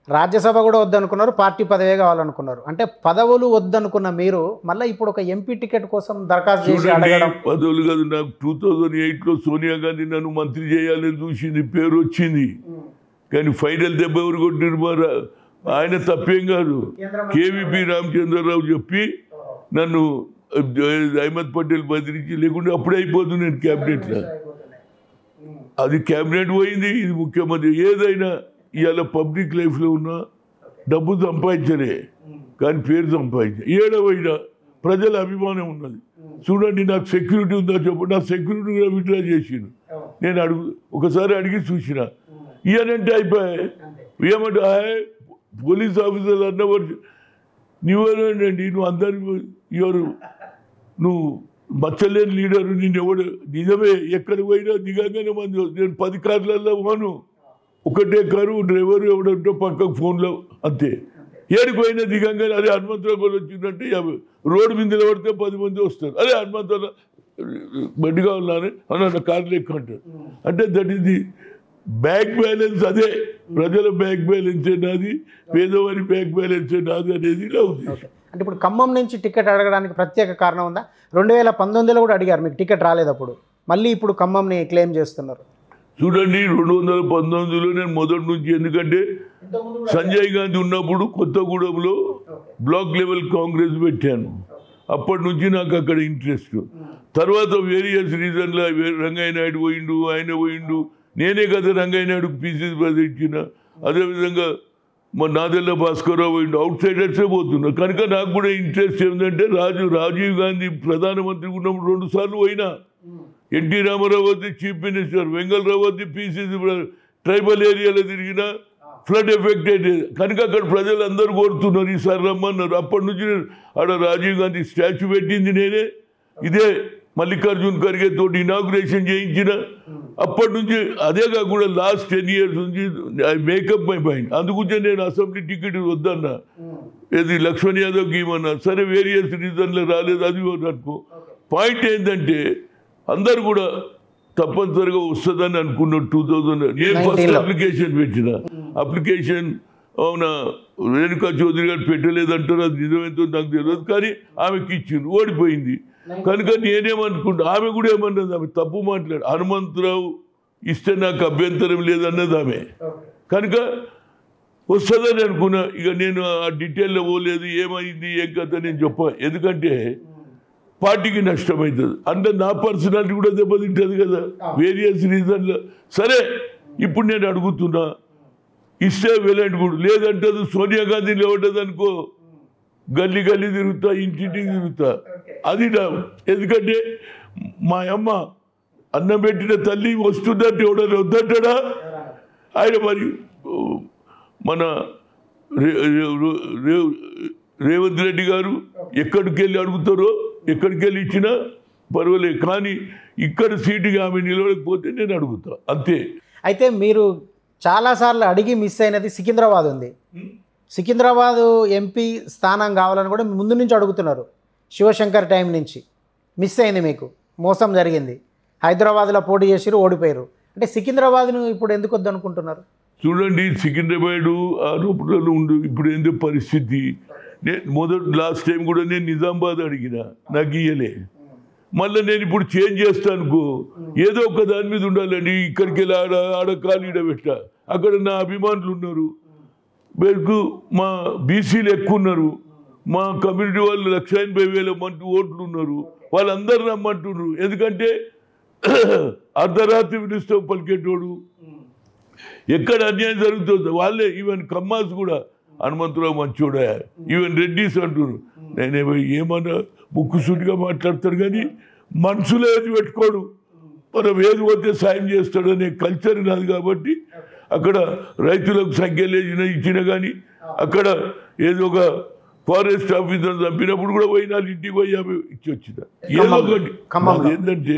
రాజ్యసభ కూడా వద్దనుకున్నారు, పార్టీ పదవే కావాలనుకున్నారు. అంటే పదవులు వద్దనుకున్న మీరు మళ్ళీ ఇప్పుడు ఒక ఎంపీ టికెట్ కోసం దరఖాస్తు చేసి అడగడం. పదవులు కాదు, నాకు 2008లో సోనియా గాంధీ నన్ను మంత్రి చేయాలని చూసింది, పేరు వచ్చింది. కానీ ఫైనల్ దెబ్బ ఎవరు కొట్టిరు మరి ఆయన తప్పేం కాదు. కేవీపీ రామచంద్రరావు చెప్పి నన్ను అహ్మద్ పటేల్ బదిలించి, లేకుంటే అప్పుడే అయిపోతుంది నేను క్యాబినెట్లో. అది క్యాబినెట్ పోయింది, ఇది ముఖ్యమంత్రి. ఏదైనా ఇవాళ పబ్లిక్ లైఫ్లో ఉన్న డబ్బు సంపాదించలే, కానీ పేరు సంపాదించ. ఏడవైనా ప్రజల అభిమానం ఉన్నది. చూడండి నాకు సెక్యూరిటీ ఉందా చెప్పండి, నా సెక్యూరిటీ కూడా విత్డ్రా చేసిండు. నేను ఒకసారి అడిగి చూసిన, ఇవనంటే అయిపోయాయి. ఏమంటే పోలీస్ ఆఫీసర్లు అన్నవారు నువ్వేనండి, నువ్వు అందరు ఎవరు, నువ్వు మచ్చలేని లీడరు, నేను ఎవడు నిజమే. ఎక్కడ పోయినా దిగంగానే మంది. నేను 10 కార్లలో పోను, ఒకటే కారు, డ్రైవర్ ఎవడంటే పక్కకు ఫోన్లో అంతే. ఏడికి పోయినా దిగంగానే అదే హనుమంతరావు కూడా వచ్చిందంటే రోడ్డు మీద నిలబడితే 10 మంది వస్తారు. అదే హనుమంతరావు బండి కావాలని అన్న కార్లు ఎక్కువ అంటారు. అంటే that is the bank balance. అదే ప్రజల బ్యాంక్ బ్యాలెన్స్ నాది, పేదవారి బ్యాంక్ బ్యాలెన్స్ నాది అనేది నా ఉద్దేశం. అంటే ఇప్పుడు ఖమ్మం నుంచి టికెట్ అడగడానికి ప్రత్యేక కారణం ఉందా? 2019లో కూడా అడిగారు, మీకు టికెట్ రాలేదప్పుడు, మళ్ళీ ఇప్పుడు ఖమ్మంని క్లెయిమ్ చేస్తున్నారు. చూడండి 2019లో నేను మొదటి నుంచి, ఎందుకంటే సంజయ్ గాంధీ ఉన్నప్పుడు కొత్తగూడెంలో బ్లాక్ లెవెల్ కాంగ్రెస్ పెట్టాను. అప్పటి నుంచి నాకు అక్కడ ఇంట్రెస్ట్. తర్వాత వేరియస్ రీజన్లో రంగయ్య నాయుడు పోయిండు, ఆయన పోయిండు, నేనే కదా రంగయ్య నాయుడుకు పీసీసీ ప్రెసిడెంట్ ఇచ్చిన. అదేవిధంగా మా నాదెల్ల భాస్కర్రావు పోయిండు, అవుట్ సైడర్సే పోతున్నా. కనుక నాకు కూడా ఇంట్రెస్ట్ ఏంటంటే రాజీవ్ గాంధీ ప్రధానమంత్రి ఉన్నప్పుడు 2 సార్లు పోయినా. ఎన్టీ రామారావు వద్ద చీఫ్ మినిస్టర్, వెంగళరావు వద్ద పీసీసీ ట్రైబల్ ఏరియాలో తిరిగిన, ఫ్లడ్ ఎఫెక్టెడ్. కనుక అక్కడ ప్రజలు అందరూ కోరుతున్నారు ఈసారి రమ్మన్నారు. అప్పటి నుంచి ఆడ రాజీవ్ గాంధీ స్టాచ్యూ పెట్టింది నేనే. ఇదే మల్లికార్జున్ ఖర్గే తోటి ఇనాగ్రేషన్ చేయించిన. అప్పటి నుంచి అదే కాకుండా లాస్ట్ 10 years నుంచి ఐ మేకప్ మై మైండ్. అందుకుంటే నేను అసెంబ్లీ టికెట్ వద్దన్నా, ఏది లక్ష్మణ్ యాదవ్కి ఇవ్వన్నా. సరే వేరియస్ రీజన్లో రాలేదు, అది అనుకో. పాయింట్ ఏంటంటే అందరు కూడా తప్పనిసరిగా వస్తుందని అనుకున్నాడు. 2000 నేను ఫస్ట్ అప్లికేషన్ పెట్టిన. అప్లికేషన్ అవునా రేణుకా చౌదరి గారు పెట్టలేదంటారు, అది నిజమేంతో నాకు తెలియదు. కానీ ఆమెకి ఇచ్చింది, ఓడిపోయింది. కనుక నేనేమనుకుంటా, ఆమె కూడా ఏమన్నది, ఆమె తప్పు మాట్లాడు, హనుమంతరావు ఇస్తే నాకు అభ్యంతరం లేదన్నది ఆమె. కనుక వస్తుందని అనుకున్నా. ఇక నేను ఆ డీటెయిల్లో పోలేదు, ఏమైంది ఏం కథ నేను చెప్పా. ఎందుకంటే పార్టీకి నష్టమవుతుంది, అంటే నా పర్సనాలిటీ కూడా దెబ్బతింటుంది కదా వేరియస్ రీజన్లో. సరే ఇప్పుడు నేను అడుగుతున్నా, ఇస్తే వెలంటుకుడు, లేదంటే సోనియా గాంధీ లేవటది అనుకో, గల్లీ గల్లీ తిరుగుతా, ఇంటింటికి తిరుగుతా. అది నా, ఎందుకంటే మా అమ్మ అన్నం పెట్టిన తల్లి వస్తుందంటే ఎవడన్నా వద్దంటాడా ఆయన. మరి మన రేవంత్ రెడ్డి గారు ఎక్కడికి వెళ్ళి అడుగుతారో, ఎక్కడికి వెళ్ళి ఇచ్చినా పర్వాలేదు, కానీ ఇక్కడ సీటుగా ఆమె నిలవలేకపోతే నేను అడుగుతా అంతే. అయితే మీరు చాలాసార్లు అడిగి మిస్ అయినది సికింద్రాబాద్ ఉంది. సికింద్రాబాద్ ఎంపీ స్థానం కావాలని కూడా ముందు నుంచి అడుగుతున్నారు, శివశంకర్ టైం నుంచి. మిస్ అయింది, మీకు మోసం జరిగింది. హైదరాబాద్లో పోటీ చేసిరు, ఓడిపోయారు. అంటే సికింద్రాబాద్ను ఇప్పుడు ఎందుకు వద్దనుకుంటున్నారు? చూడండి, సికింద్రాబాద్ ఆరోపణలు ఉండు. ఇప్పుడు ఏందో పరిస్థితి. లాస్ట్ టైం కూడా నేను నిజామాబాద్ అడిగిన, నాకు ఇయ్యలే. మళ్ళీ నేను ఇప్పుడు చేంజ్ చేస్తానుకో, ఏదో ఒక దాని మీద ఉండాలండి. ఇక్కడికి వెళ్ళి ఆడ కాలు పెట్ట, అక్కడ నా అభిమానులు ఉన్నారు, మా బీసీలు ఎక్కువ ఉన్నారు, మా కమ్యూనిటీ వాళ్ళు 1,80,000 ఓట్లు ఉన్నారు, వాళ్ళందరూ రమ్మంటున్నారు. ఎందుకంటే అర్ధరాత్రి వినిస్తాం పలికేటోడు, ఎక్కడ అన్యాయం జరుగుతుందో వాళ్ళే. ఈవెన్ కమ్మాస్ కూడా హనుమంతరావు మంచోడా, ఈవెన్ రెడ్డిస్ అంటున్నారు. నేనేమో ఏమన్నా ముక్కుసూటిగా మాట్లాడతారు, కానీ మనసులో ఏది పెట్టుకోడు. మనం ఏది పోతే సాయం చేస్తాడు అనే కల్చర్ నాది. కాబట్టి అక్కడ రైతులకు సంఖ్యలు ఇచ్చినా కానీ, అక్కడ ఏదో ఒక ఫారెస్ట్ ఆఫీసర్ చంపినప్పుడు కూడా పోయినా ఇంటికి పోయి ఇచ్చి వచ్చిన. ఏదో ఒకటి ఏంటంటే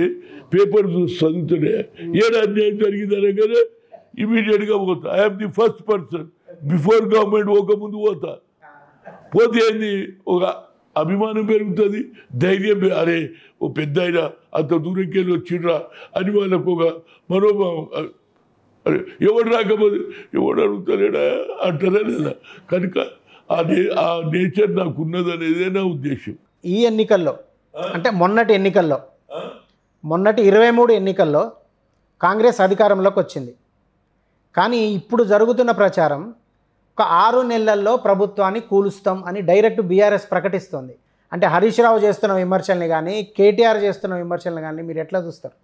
పేపర్ చూసి చదువుతుండే ఏదో అన్యాయం జరిగిందనే కదా ఇమీడియట్గా పోతా. I'm the first person, before government పోకముందు పోతా. పోతే ఏంది, ఒక అభిమానం పెరుగుతుంది, ధైర్యం. అరే ఓ పెద్ద అయినా అంత దూరంకి వెళ్ళి వచ్చిండ్రా అని వాళ్ళకు ఒక మనోభావం. అరే ఎవడు రాకపోతే ఎవడు అడుగుతలేడా అంటారా లేదా. కనుక ఆ నేచర్ నాకు ఉన్నది అనేదే నా ఉద్దేశం. ఈ ఎన్నికల్లో అంటే మొన్నటి 23 ఎన్నికల్లో కాంగ్రెస్ అధికారంలోకి వచ్చింది. కానీ ఇప్పుడు జరుగుతున్న ప్రచారం ఒక 6 నెలల్లో ప్రభుత్వాన్ని కూలుస్తాం అని డైరెక్ట్ బీఆర్ఎస్ ప్రకటిస్తుంది. అంటే హరీష్ రావు చేస్తున్న విమర్శల్ని కానీ, కేటీఆర్ చేస్తున్న విమర్శల్ని కానీ మీరు ఎట్లా చూస్తారు?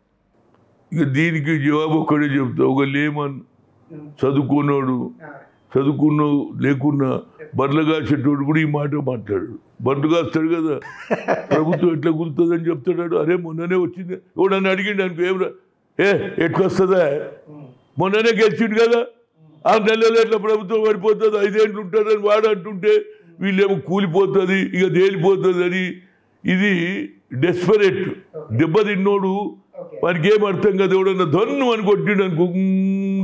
ఇక దీనికి జవాబు ఒక్కడే చెప్తా. ఒక లేమన్ చదువుకున్నాడు, లేకున్నా బర్రెలు కాసేటోడు కూడా ఈ మాట మాట్లాడాడు. బర్రెలు కాస్తాడు కదా, ప్రభుత్వం ఎట్లా గుర్తుందని చెప్తాడు. అరే మొన్ననే వచ్చింది, ఎవడన్నా అడిగిండు అనుకో, ఏమరా ఎట్లా వస్తుందా, మొన్ననే గెలిచిండు కదా, 6 నెలలు ఎట్లా ప్రభుత్వం పడిపోతుంది, 5 ఏళ్ళు ఉంటారని వాడు అంటుంటే వీళ్ళేమో కూలిపోతుంది, ఇక తేలిపోతుంది అని. ఇది డెస్పరేట్, దెబ్బతిన్నోడు వానికి ఏం అర్థం కదా, ఎవడన్నా దన్ను అని కొట్టిండు అనుకో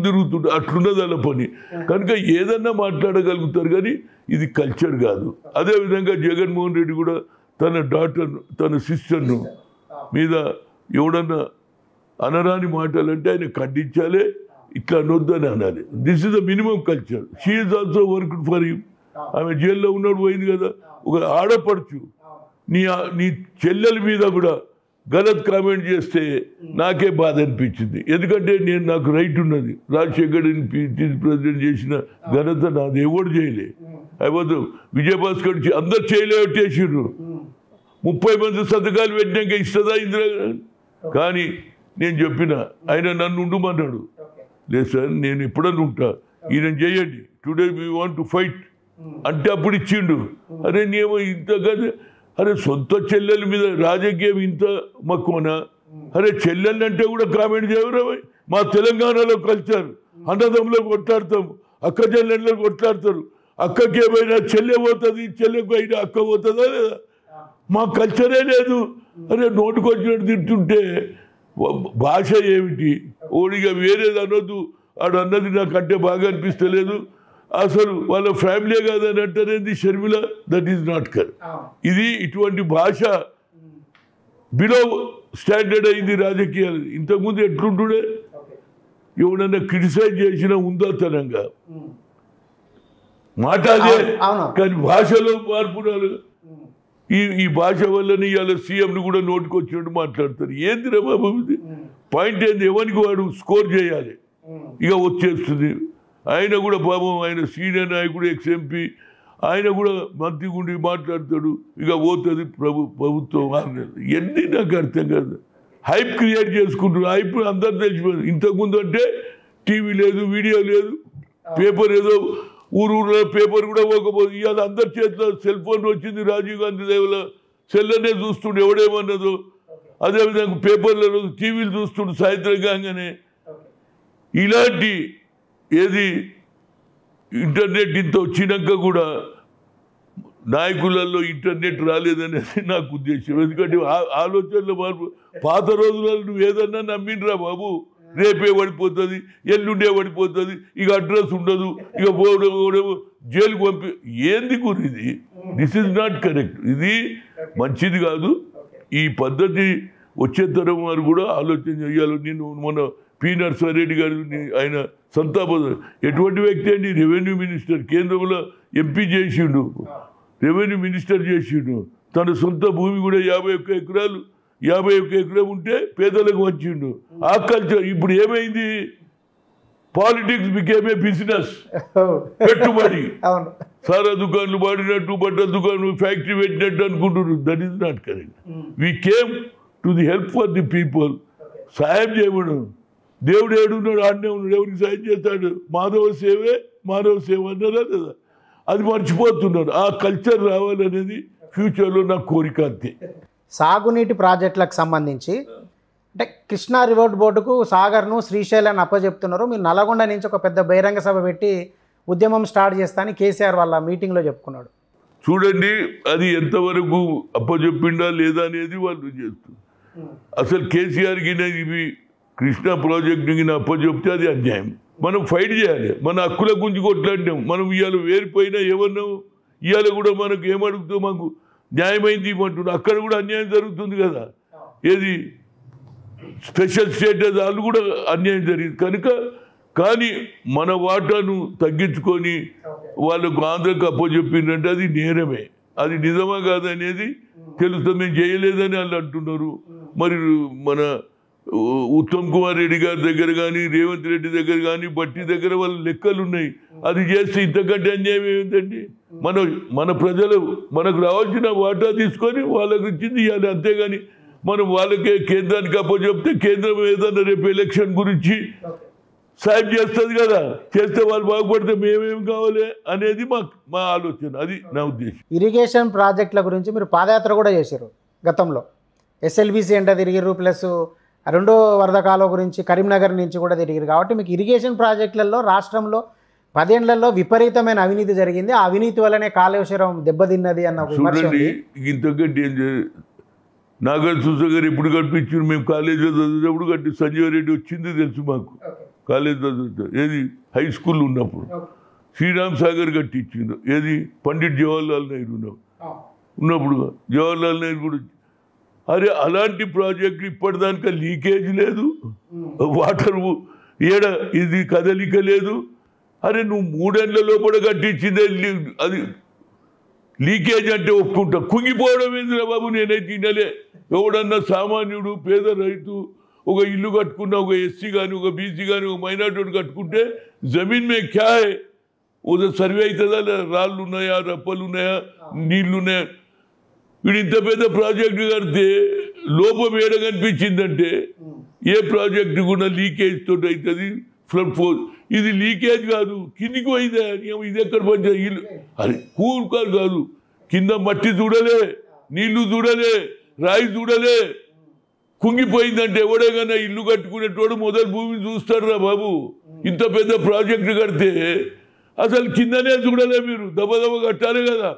తిరుగుతుండే, అట్లున్నది అలా పని. కనుక ఏదన్నా మాట్లాడగలుగుతారు, కానీ ఇది కల్చర్ కాదు. అదేవిధంగా జగన్మోహన్ రెడ్డి కూడా తన డాటర్, తన సిస్టర్ను మీద ఎవడన్నా అనరాని మాటలంటే ఆయన ఖండించాలి, ఇట్లా అనొద్దని అనాలి. This is the minimum culture. She is also worked for him. ఆమె జైల్లో ఉన్నాడు, పోయింది కదా. ఒక ఆడపడుచు నీ చెల్లెల మీద కూడా గలత్ కామెంట్ చేస్తే నాకే బాధ అనిపించింది. ఎందుకంటే నాకు రైట్ ఉన్నది. రాజశేఖర్ని ప్రెసిడెంట్ చేసిన ఘనత నాది, ఎవరు చేయలే. అయిపోతు విజయభాస్కర్ అందరు చేయలేటేసిర్రు. 30 మంది సంతకాలు పెట్టినాక ఇస్తుందా ఇందిరా? కానీ నేను చెప్పిన, ఆయన నన్ను ఉండమన్నాడు. లేదు సార్, నేను ఎప్పుడన్నా ఉంటా, ఈయన చేయండి, today we want to fight అంటే అప్పుడు ఇచ్చిండు. అరే నేమో ఇంత కదా, అరే సొంత చెల్లెల మీద రాజకీయం ఇంత మక్కువనా? అరే చెల్లెళ్ళు అంటే కూడా కామెంట్ చేయరు. మా తెలంగాణలో కల్చర్, అన్నదమ్ములో కొట్లాడతాం, అక్క చెల్లెళ్ళలో కొట్లాడతారు. అక్కకి ఏమైనా చెల్లె పోతుంది, చెల్లెకు అయినా అక్క పోతుందా లేదా? మా కల్చరే లేదు. అరే నోటుకొచ్చినట్టు తింటుంటే భాష ఏమిటి? ఓడిగా వేరేది అనొద్దు, ఆడు అన్నది నాకంటే బాగా అనిపిస్తలేదు. అసలు వాళ్ళ ఫ్యామిలీ కాదని అంటారేంది Sharmila? That is not correct. ఇది ఇటువంటి భాష బిలో స్టాండర్డ్ అయింది రాజకీయాలు. ఇంతకుముందు ఎట్లుంటుండే, ఎవడన్నా క్రిటిసైజ్ చేసినా ఉందాతనంగా మాట అదే, కానీ భాషలో మార్పు రాలేదు. ఈ భాష వల్లనే ఇవాళ సీఎంని కూడా నోటుకొచ్చినట్టు మాట్లాడతారు. ఏంది రా బాబు ఇది? పాయింట్ ఏంది? ఎవరికి వాడు స్కోర్ చేయాలి, ఇక వచ్చేస్తుంది. ఆయన కూడా పాపం ఆయన సీనియర్ నాయకుడు, ఎక్స్ఎంపీ, ఆయన కూడా మంత్రి గుండి మాట్లాడతాడు, ఇక పోతుంది ప్రభుత్వం. ఎన్ని నాకు అర్థం కాదు. హైప్ క్రియేట్ చేసుకుంటారు. హైప్ అందరూ తెలిసిపోయింది. ఇంతకుముందు అంటే టీవీ లేదు, వీడియో లేదు, పేపర్ ఏదో ఊరూరులో పేపర్ కూడా పోకపోదు. ఇవాళ అందరి చేతిలో సెల్ ఫోన్ వచ్చింది. రాజీవ్ గాంధీ దేవుల సెల్లనే చూస్తుండే ఎవడేమన్నదో. అదేవిధంగా పేపర్లలో టీవీలు చూస్తుండే సాయంత్రం కాగానే. ఇలాంటి ఏది ఇంటర్నెట్ ఇంత వచ్చినాక కూడా నాయకులలో ఇంటర్నెట్ రాలేదనేది నాకు ఉద్దేశం. ఎందుకంటే ఆలోచనలో మార్పు. పాత రోజులలో నువ్వు ఏదన్నా నమ్మినరా బాబు, రేపే పడిపోతుంది, ఎల్లుండే పడిపోతుంది, ఇక అడ్రస్ ఉండదు, ఇక పోవడం జైలుకు ఏంది గురి ఇది? This is not correct. ఇది మంచిది కాదు. ఈ పద్ధతి వచ్చే తరం వారు కూడా ఆలోచన చేయాలి. నేను మన పి నరసారెడ్డి గారు ఆయన సంతాపం ఎటువంటి వ్యక్తి అండి? రెవెన్యూ మినిస్టర్, కేంద్రంలో ఎంపీ చేసిండు, రెవెన్యూ మినిస్టర్ చేసిండు. తన సొంత భూమి కూడా 51 ఎకరాలు 51 ఎకరం ఉంటే పేదలకు వచ్చిండు. ఆ కల్చర్ ఇప్పుడు ఏమైంది? Politics became a business. పెట్టుబడి సారా దుకాణాలు వాడినట్టు, బట్టల దుకాణాలు, ఫ్యాక్టరీ పెట్టినట్టు అనుకుంటున్నారు. That is not correct. We came to the help for the people. సాయం చేయమను. దేవుడు ఏడున్నాడు, ఆడనే ఉన్నాడు. ఎవరికి సాయం చేస్తాడు? మాధవ సేవే మానవ సేవ అన్నారా లేదా? అది మర్చిపోతున్నారు. ఆ కల్చర్ రావాలనేది ఫ్యూచర్లో నా కోరిక. అంతే. సాగునీటి ప్రాజెక్టులకు సంబంధించి అంటే కృష్ణా రివర్ బోర్డుకు సాగర్ను శ్రీశైలాన్ని అప్పచెప్తున్నారు. మీరు నల్గొండ నుంచి ఒక పెద్ద బహిరంగ సభ పెట్టి ఉద్యమం స్టార్ట్ చేస్తానని కేసీఆర్ వాళ్ళ మీటింగ్లో చెప్పుకున్నాడు. చూడండి, అది ఎంతవరకు అప్పచెప్పిండా లేదా అనేది వాళ్ళు చేస్తారు. అసలు కేసీఆర్కి ఇవి కృష్ణా ప్రాజెక్టుకి అప్పచెప్తే అది అన్యాయం. మనం ఫైట్ చేయాలి. మన హక్కుల గురించి కొట్లాడినాం. మనం ఇవాళ వేరిపోయినా ఏమన్నాము? ఇవాళ కూడా మనకు ఏమడుగుతాం? మాకు న్యాయమైంది ఇవ్వమంటున్నాం. అక్కడ కూడా అన్యాయం జరుగుతుంది కదా. ఏది స్పెషల్ స్టేటస్ వాళ్ళు కూడా అన్యాయం జరిగింది కనుక. కానీ మన వాటాను తగ్గించుకొని వాళ్ళకు ఆంధ్రకు అప్పచెప్పిందంటే అది నేరమే. అది నిజమా కాదనేది తెలుస్తుంది. మేము చేయలేదని వాళ్ళు అంటున్నారు. మరి మన ఉత్తమ్ కుమార్ రెడ్డి గారి దగ్గర కానీ, రేవంత్ రెడ్డి దగ్గర కానీ, బట్టి దగ్గర వాళ్ళ లెక్కలు ఉన్నాయి. అది చేస్తే ఇంతకంటే అన్యాయం ఏమిటండి? మన ప్రజలు మనకు రావాల్సిన వాటా తీసుకొని వాళ్ళకి ఇచ్చింది ఇవ్వాలి. అంతేగాని మనం వాళ్ళకే కేంద్రానికి అప్పచెప్తే కేంద్రం ఏదన్నా రేపు ఎలక్షన్ గురించి సాయం చేస్తుంది కదా. చేస్తే వాళ్ళు బాగుపడితే మేమేం కావాలి అనేది మా ఆలోచన. అది నా ఉద్దేశం. ఇరిగేషన్ ప్రాజెక్టుల గురించి మీరు పాదయాత్ర కూడా చేశారు గతంలో. ఎస్ఎల్బీసీ అంటే తిరిగిరు, ప్లస్ రెండో వరద కాలువ గురించి కరీంనగర్ నుంచి కూడా తిరిగిరు. కాబట్టి మీకు ఇరిగేషన్ ప్రాజెక్టులలో రాష్ట్రంలో 10 ఏళ్లలో విపరీతమైన అవినీతి జరిగింది. ఆ అవినీతి వల్లనే కాళేశ్వరం దెబ్బతిన్నది అన్న విమర్శ. ఇంతకంటే నాగార్జున గారు ఎప్పుడు కట్టించారు? మేము కాలేజీలో చదివేటప్పుడు కట్టి సంజీవ రెడ్డి వచ్చింది తెలుసు మాకు. కాలేజ్ చదువుతా ఏది హై స్కూల్ ఉన్నప్పుడు శ్రీరామ్ సాగర్ కట్టించిండు. ఏది పండిట్ జవహర్లాల్ నెహ్రూ ఉన్నప్పుడు జవహర్లాల్ నెహ్రూ కూడా. అరే అలాంటి ప్రాజెక్టు ఇప్పటిదానిక లీకేజ్ లేదు, వాటర్ ఏడ ఇది కదలిక లేదు. అరే నువ్వు 3 ఏళ్ల లోపల కట్టించిందే అది లీకేజ్ అంటే ఒప్పుకుంటా. కుంగిపోవడం ఏందిరా బాబు? నేనైతే తినలే. ఎవడన్నా సామాన్యుడు పేద రైతు ఒక ఇల్లు కట్టుకున్నా, ఒక ఎస్సీ కానీ, ఒక బీసీ కానీ, ఒక మైనార్టీ కట్టుకుంటే జమీన్ మే క్యా హై? ఉదా సర్వే అవుతుందా? రాళ్ళు ఉన్నాయా, రప్పలు ఉన్నాయా, నీళ్లు ఉన్నాయా? వీడు ఇంత పెద్ద ప్రాజెక్టు కడితే లోపం ఏడ కనిపించిందంటే ఏ ప్రాజెక్టు కూడా లీకేజ్ తోటి అవుతుంది. ఫ్లడ్ ఫోర్స్ ఇది లీకేజ్ కాదు, కిందికి పోయిందా? ఇది ఎక్కడ పనిచేయాలి? ఇల్లు అది కూర్కాలు కాదు. కింద మట్టి చూడలే, నీళ్లు చూడలే, రాయి చూడలే. కుంగిపోయిందంటే ఎవడే కన్నా ఇల్లు కట్టుకునేటోడు మొదలు భూమిని చూస్తాడు రా బాబు. ఇంత పెద్ద ప్రాజెక్టు కడితే అసలు కిందనే చూడలే. మీరు దబదబ కట్టాలి కదా.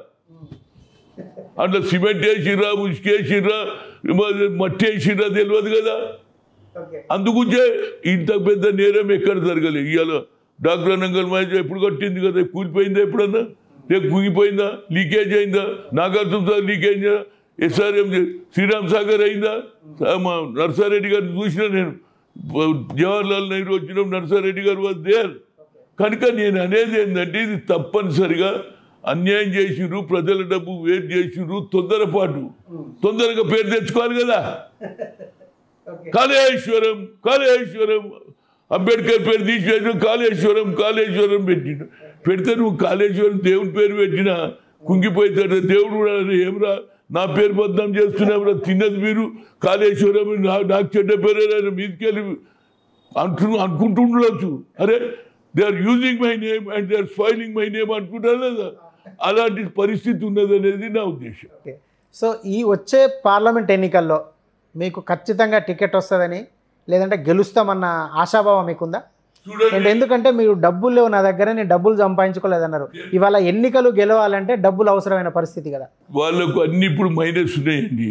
అట్లా సిమెంట్ వేసిర్రా, ముసుగు వేసిర్రా, మట్టి వేసిర్రా తెలియదు కదా. అందుకుంటే ఇంత పెద్ద నేరం ఎక్కడ జరగలేదు. ఇవాళ డాక్టర్ నంగల్ మహేష్ ఎప్పుడు కట్టింది కదా, కూలిపోయిందా ఎప్పుడన్నా? రేపు కుంగిపోయిందా? లీకేజ్ అయిందా? నాగార్జున లీకేజ్ అయిందా? ఎస్ఆర్ఎం శ్రీరామ్ సాగర్ అయిందా? మా నర్సారెడ్డి గారిని చూసినా నేను. జవహర్లాల్ నెహ్రూ వచ్చినప్పుడు నర్సారెడ్డి గారు వాజ్ దేర్. కనుక నేను అనేది ఏంటంటే ఇది తప్పనిసరిగా అన్యాయం చేసిర్రు, ప్రజల డబ్బు వేరు చేసిర్రు, తొందరగా పేరు తెచ్చుకోవాలి కదా. కాళేశ్వరం అంబేద్కర్ పేరు తీసేసి కాళేశ్వరం పెట్టిండు. పెడితే నువ్వు కాళేశ్వరం దేవుని పేరు పెట్టినా కుంగిపోతాడు. దేవుడు కూడా ఏమరా నా పేరు బద్నాం చేస్తున్నావురా, తిన్నది మీరు కాళేశ్వరం, నాకు చెడ్డ పేరు మీదికెళ్ళి అనుకుంటుండొచ్చు. అరే they are using my name and they are spoiling my name అనుకుంటారు కదా. అలాంటి పరిస్థితి ఉన్నది అనేది నా ఉద్దేశం. సో ఈ వచ్చే పార్లమెంట్ ఎన్నికల్లో మీకు ఖచ్చితంగా టికెట్ వస్తుందని లేదంటే గెలుస్తామన్న ఆశాభావం మీకుందా? అండ్ ఎందుకంటే మీరు డబ్బులు లేవు నా దగ్గర, నేను డబ్బులు సంపాదించుకోలేదన్నారు. ఇవాళ ఎన్నికలు గెలవాలంటే డబ్బులు అవసరమైన పరిస్థితి కదా. వాళ్ళకు అన్ని ఇప్పుడు మైనస్ ఉన్నాయండి.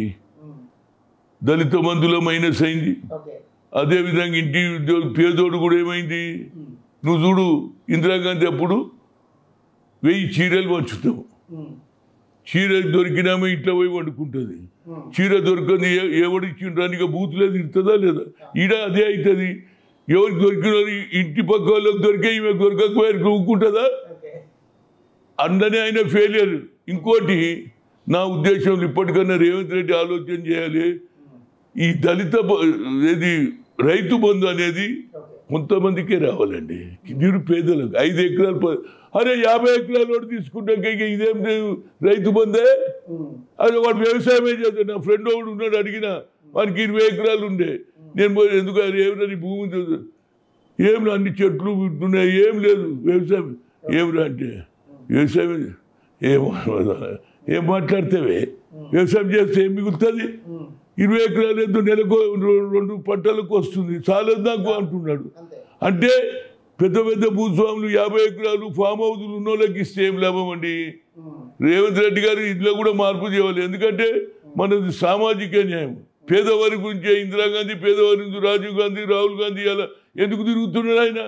దళిత బంధులో మైనస్ అయింది. అదేవిధంగా ఇంటి పేదోడు కూడా ఏమైంది. నువ్వు చూడు, ఇందిరాగాంధీ అప్పుడు 1000 చీరలు పంచుతావు. చీర దొరికినామే ఇంట్లో పోయి వండుకుంటుంది. చీర దొరకని ఎవడిచ్చిండ్రానిక బూతులే తిరుగుతుందా లేదా? ఈడ అదే అవుతుంది. ఎవరికి దొరికిన ఇంటి పక్క వాళ్ళకి దొరికే ఈమె దొరకకపోయి ఊరుకుంటుందా? అందనే ఆయన ఫెయిలియర్. ఇంకోటి నా ఉద్దేశంలో ఇప్పటికన్నా రేవంత్ రెడ్డి ఆలోచన చేయాలి. ఈ దళిత రైతు బంధు అనేది కొంతమందికే రావాలండి, నిరుపేదలకు. 5 ఎకరాలు అరే 50 ఎకరాలు తీసుకుంటాక ఇదేం రైతు బందే? అదే వాడు వ్యవసాయమే చేస్తాడు. నా ఫ్రెండ్ ఒకడు ఉన్నాడు, అడిగిన వానికి 20 ఎకరాలు ఉండే. నేను ఎందుకు ఏమిరా నీ భూమి ఏం అన్ని చెట్లు ఉన్నాయి, ఏం లేదు వ్యవసాయం. ఏమిరా అంటే వ్యవసాయం ఏం మాట్లాడితేవే, వ్యవసాయం చేస్తే ఏం మిగులుతుంది? 20 ఎకరాలు ఎంతో నెలకు 2 పంటలకు వస్తుంది, చాలదు నాకు అంటున్నాడు. అంటే పెద్ద పెద్ద భూస్వాములు 50 ఎకరాలు ఫామ్ హౌస్లు ఉన్న వాళ్ళకి ఇస్తే ఏం లాభం అండి? రేవంత్ రెడ్డి గారు ఇంట్లో కూడా మార్పు చేయాలి. ఎందుకంటే మనది సామాజిక న్యాయం. పేదవారి గురించి ఇందిరాగాంధీ, పేదవారి గురించి రాజీవ్ గాంధీ, రాహుల్ గాంధీ అలా ఎందుకు తిరుగుతున్నాడు ఆయన?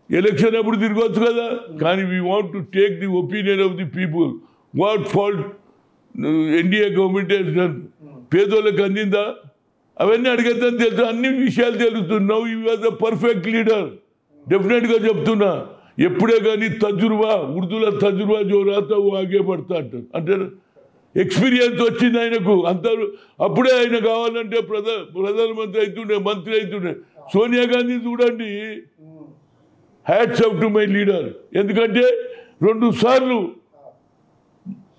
ఎలక్షన్ అప్పుడు తిరగవచ్చు కదా. కానీ we want to take the opinion of the people. What fault NDA government has done. పేదోళ్ళకి అందిందా? అవన్నీ అడిగేద్దని తెలుసు, అన్ని విషయాలు తెలుస్తున్నావు. You are the perfect leader. డెఫినెట్గా చెప్తున్నా. ఎప్పుడే కానీ తజుర్బా, ఉర్దూలో తజుర్బా జో రాతా ఆగే పడతా అంటారు. అంటే ఎక్స్పీరియన్స్ వచ్చింది ఆయనకు. అంటారు అప్పుడే ఆయన కావాలంటే ప్రధానమంత్రి అవుతుండే, మంత్రి అవుతుండే. సోనియా గాంధీ చూడండి, hats off to my leader. ఎందుకంటే 2 సార్లు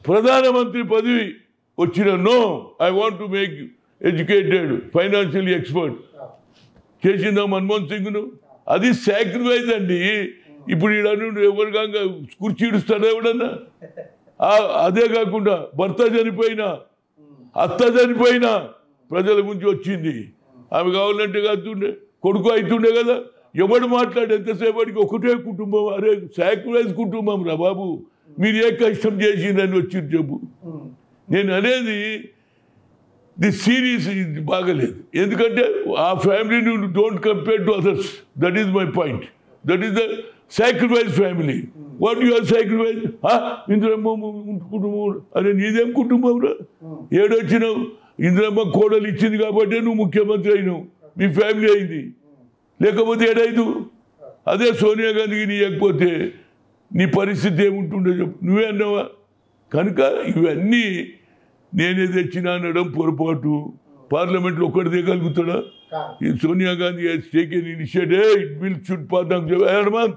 ప్రధానమంత్రి పదవి వచ్చిన no I want to make educated financial expert చేసిందా మన్మోహన్ సింగ్ను. అది సాక్రిఫైస్ అండి. ఇప్పుడు ఎవరికంగా కుర్చీ ఇడుస్తాడా ఎవడన్నా? అదే కాకుండా భర్త చనిపోయినా, అత్త చనిపోయినా ప్రజల గురించి వచ్చింది. ఆమె కావాలంటే కాదుండే, కొడుకు అవుతుండే కదా. ఎవడు మాట్లాడు ఎంతసేపటికి ఒకటే కుటుంబం. అరే సాక్రిఫైస్ కుటుంబం రా బాబు, మీరు ఏ కష్టం చేసిందని వచ్చి చెప్పు. నేను అనేది ది సిరీస్ బాగలేదు. ఎందుకంటే ఆ ఫ్యామిలీని don't compare to others. That is my point. That is the sacrifice family. What you are sacrifice? Indiramma కుటుంబం. అరే నీదేం కుటుంబం రా? ఏడొచ్చినావు? ఇందిరమ్మ కోడలు ఇచ్చింది కాబట్టి నువ్వు ముఖ్యమంత్రి అయినావు, మీ ఫ్యామిలీ అయింది. లేకపోతే ఏడైదు? అదే సోనియా గాంధీకి నీ ఇవ్వకపోతే నీ పరిస్థితి ఏముంటుండే చెప్పు. నువ్వే అన్నావా? కనుక ఇవన్నీ నేనే తెచ్చినా అనడం పొరపాటు. పార్లమెంట్లో ఒక్కటి దిగలుగుతాడా? ఈ Sonia Gandhi taken initiative, it bill should pass.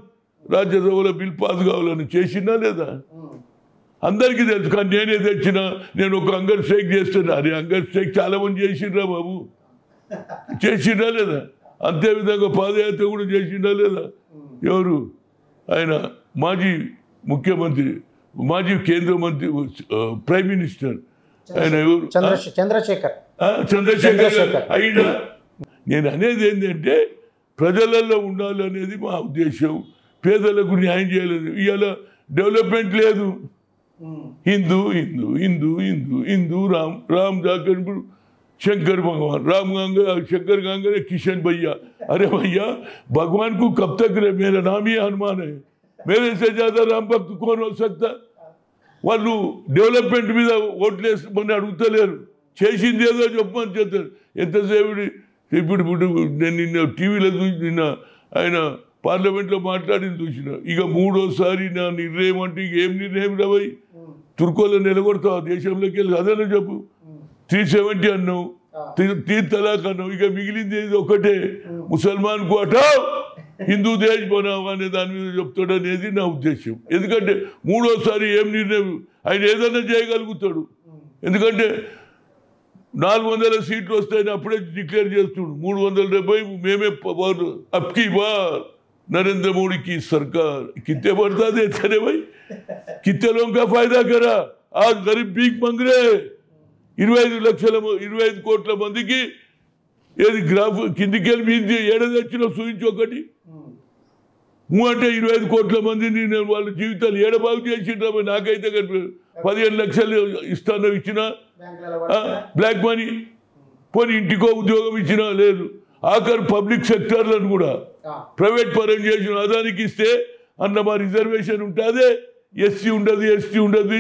రాజ్యసభలో బిల్ పాస్ కావాలని చేసినా లేదా? అందరికీ తెలుసు. కానీ నేనే తెచ్చినా, నేను ఒక హంగర్ స్ట్రైక్ చేస్తున్నా. అరే హంగర్ స్ట్రైక్ చాలా మంది చేసిండ్రా బాబు, చేసిండ్రా లేదా? అంతేవిధంగా పాదయాత్ర కూడా చేసిండా లేదా? ఎవరు? ఆయన మాజీ ముఖ్యమంత్రి, మాజీ కేంద్ర మంత్రి, ప్రైమ్ మినిస్టర్ ఆయన ఎవరు? చంద్రశేఖర్ అయినా. నేను అనేది ఏంటంటే ప్రజలలో ఉండాలనేది మా ఉద్దేశం. పేదలకు న్యాయం చేయలేదు. ఇవాళ డెవలప్మెంట్ లేదు. హిందూ హిందూ హిందూ హిందూ హిందూ రామ్ రామ్ जाकर शंकर भगवान राम गंगा शंकर गंगा किशन भैया. अरे भैया भगवान को कब तक रहे? मेरा नाम ही हनुमान है. मेरे से ज्यादा राम भक्त कौन हो सकता? వాళ్ళు డెవలప్మెంట్ మీద ఓట్లేసి మన అడుగుతలేరు. చేసింది ఏదో చెప్పమని చెప్తారు. ఎంతసేపు ఇప్పుడు నేను నిన్న టీవీలో చూసి, నిన్న ఆయన పార్లమెంట్లో మాట్లాడింది చూసిన. ఇక మూడోసారి నా నిర్ణయం అంటే ఇక ఏం నిర్ణయం రాబోయి తుర్కోలో నిలగొడతావు దేశంలోకి వెళ్ళి అదనే చెప్పు. 370 అన్నావు, 3 తలాక్ అన్నావు. ఇక మిగిలింది ఏది ఒకటే, ముసల్మాన్ కు హటావ్ హిందూ దేశ్ బనావ్ అనే దాని మీద చెప్తాడు అనేది నా ఉద్దేశం. ఎందుకంటే మూడోసారి ఏం నిర్ణయం ఆయన ఏదైనా చేయగలుగుతాడు. ఎందుకంటే 400 సీట్లు వస్తాయని అప్పుడే డిక్లేర్ చేస్తుడు. 370 మేమే అప్కి బార్ नरेंद्र मोदी की सरकार कितने बढ़ता देते रे भाई, कितने लोगों का फायदा करा. आज गरीब भीख मांग रहे 25 కోట్ల మందికి ఏది గ్రాఫ్ కిందికెళ్ళి మీద ఏడాది వచ్చిన సూచించి ఒకటి అంటే 25 కోట్ల మందిని నేను వాళ్ళ జీవితాలు ఏడబాగు చేసిండ్రా. నాకైతే 15 లక్షలు ఇస్తాను ఇచ్చిన బ్లాక్ మనీ, పోనీ ఇంటికో ఉద్యోగం ఇచ్చినా లేదు. ఆఖరు పబ్లిక్ సెక్టర్లను కూడా ప్రైవేట్ పరం చేసిన అదానికి ఇస్తే అన్న మా రిజర్వేషన్ ఉంటుంది, ఎస్సీ ఉండదు, ఎస్టీ ఉండదు.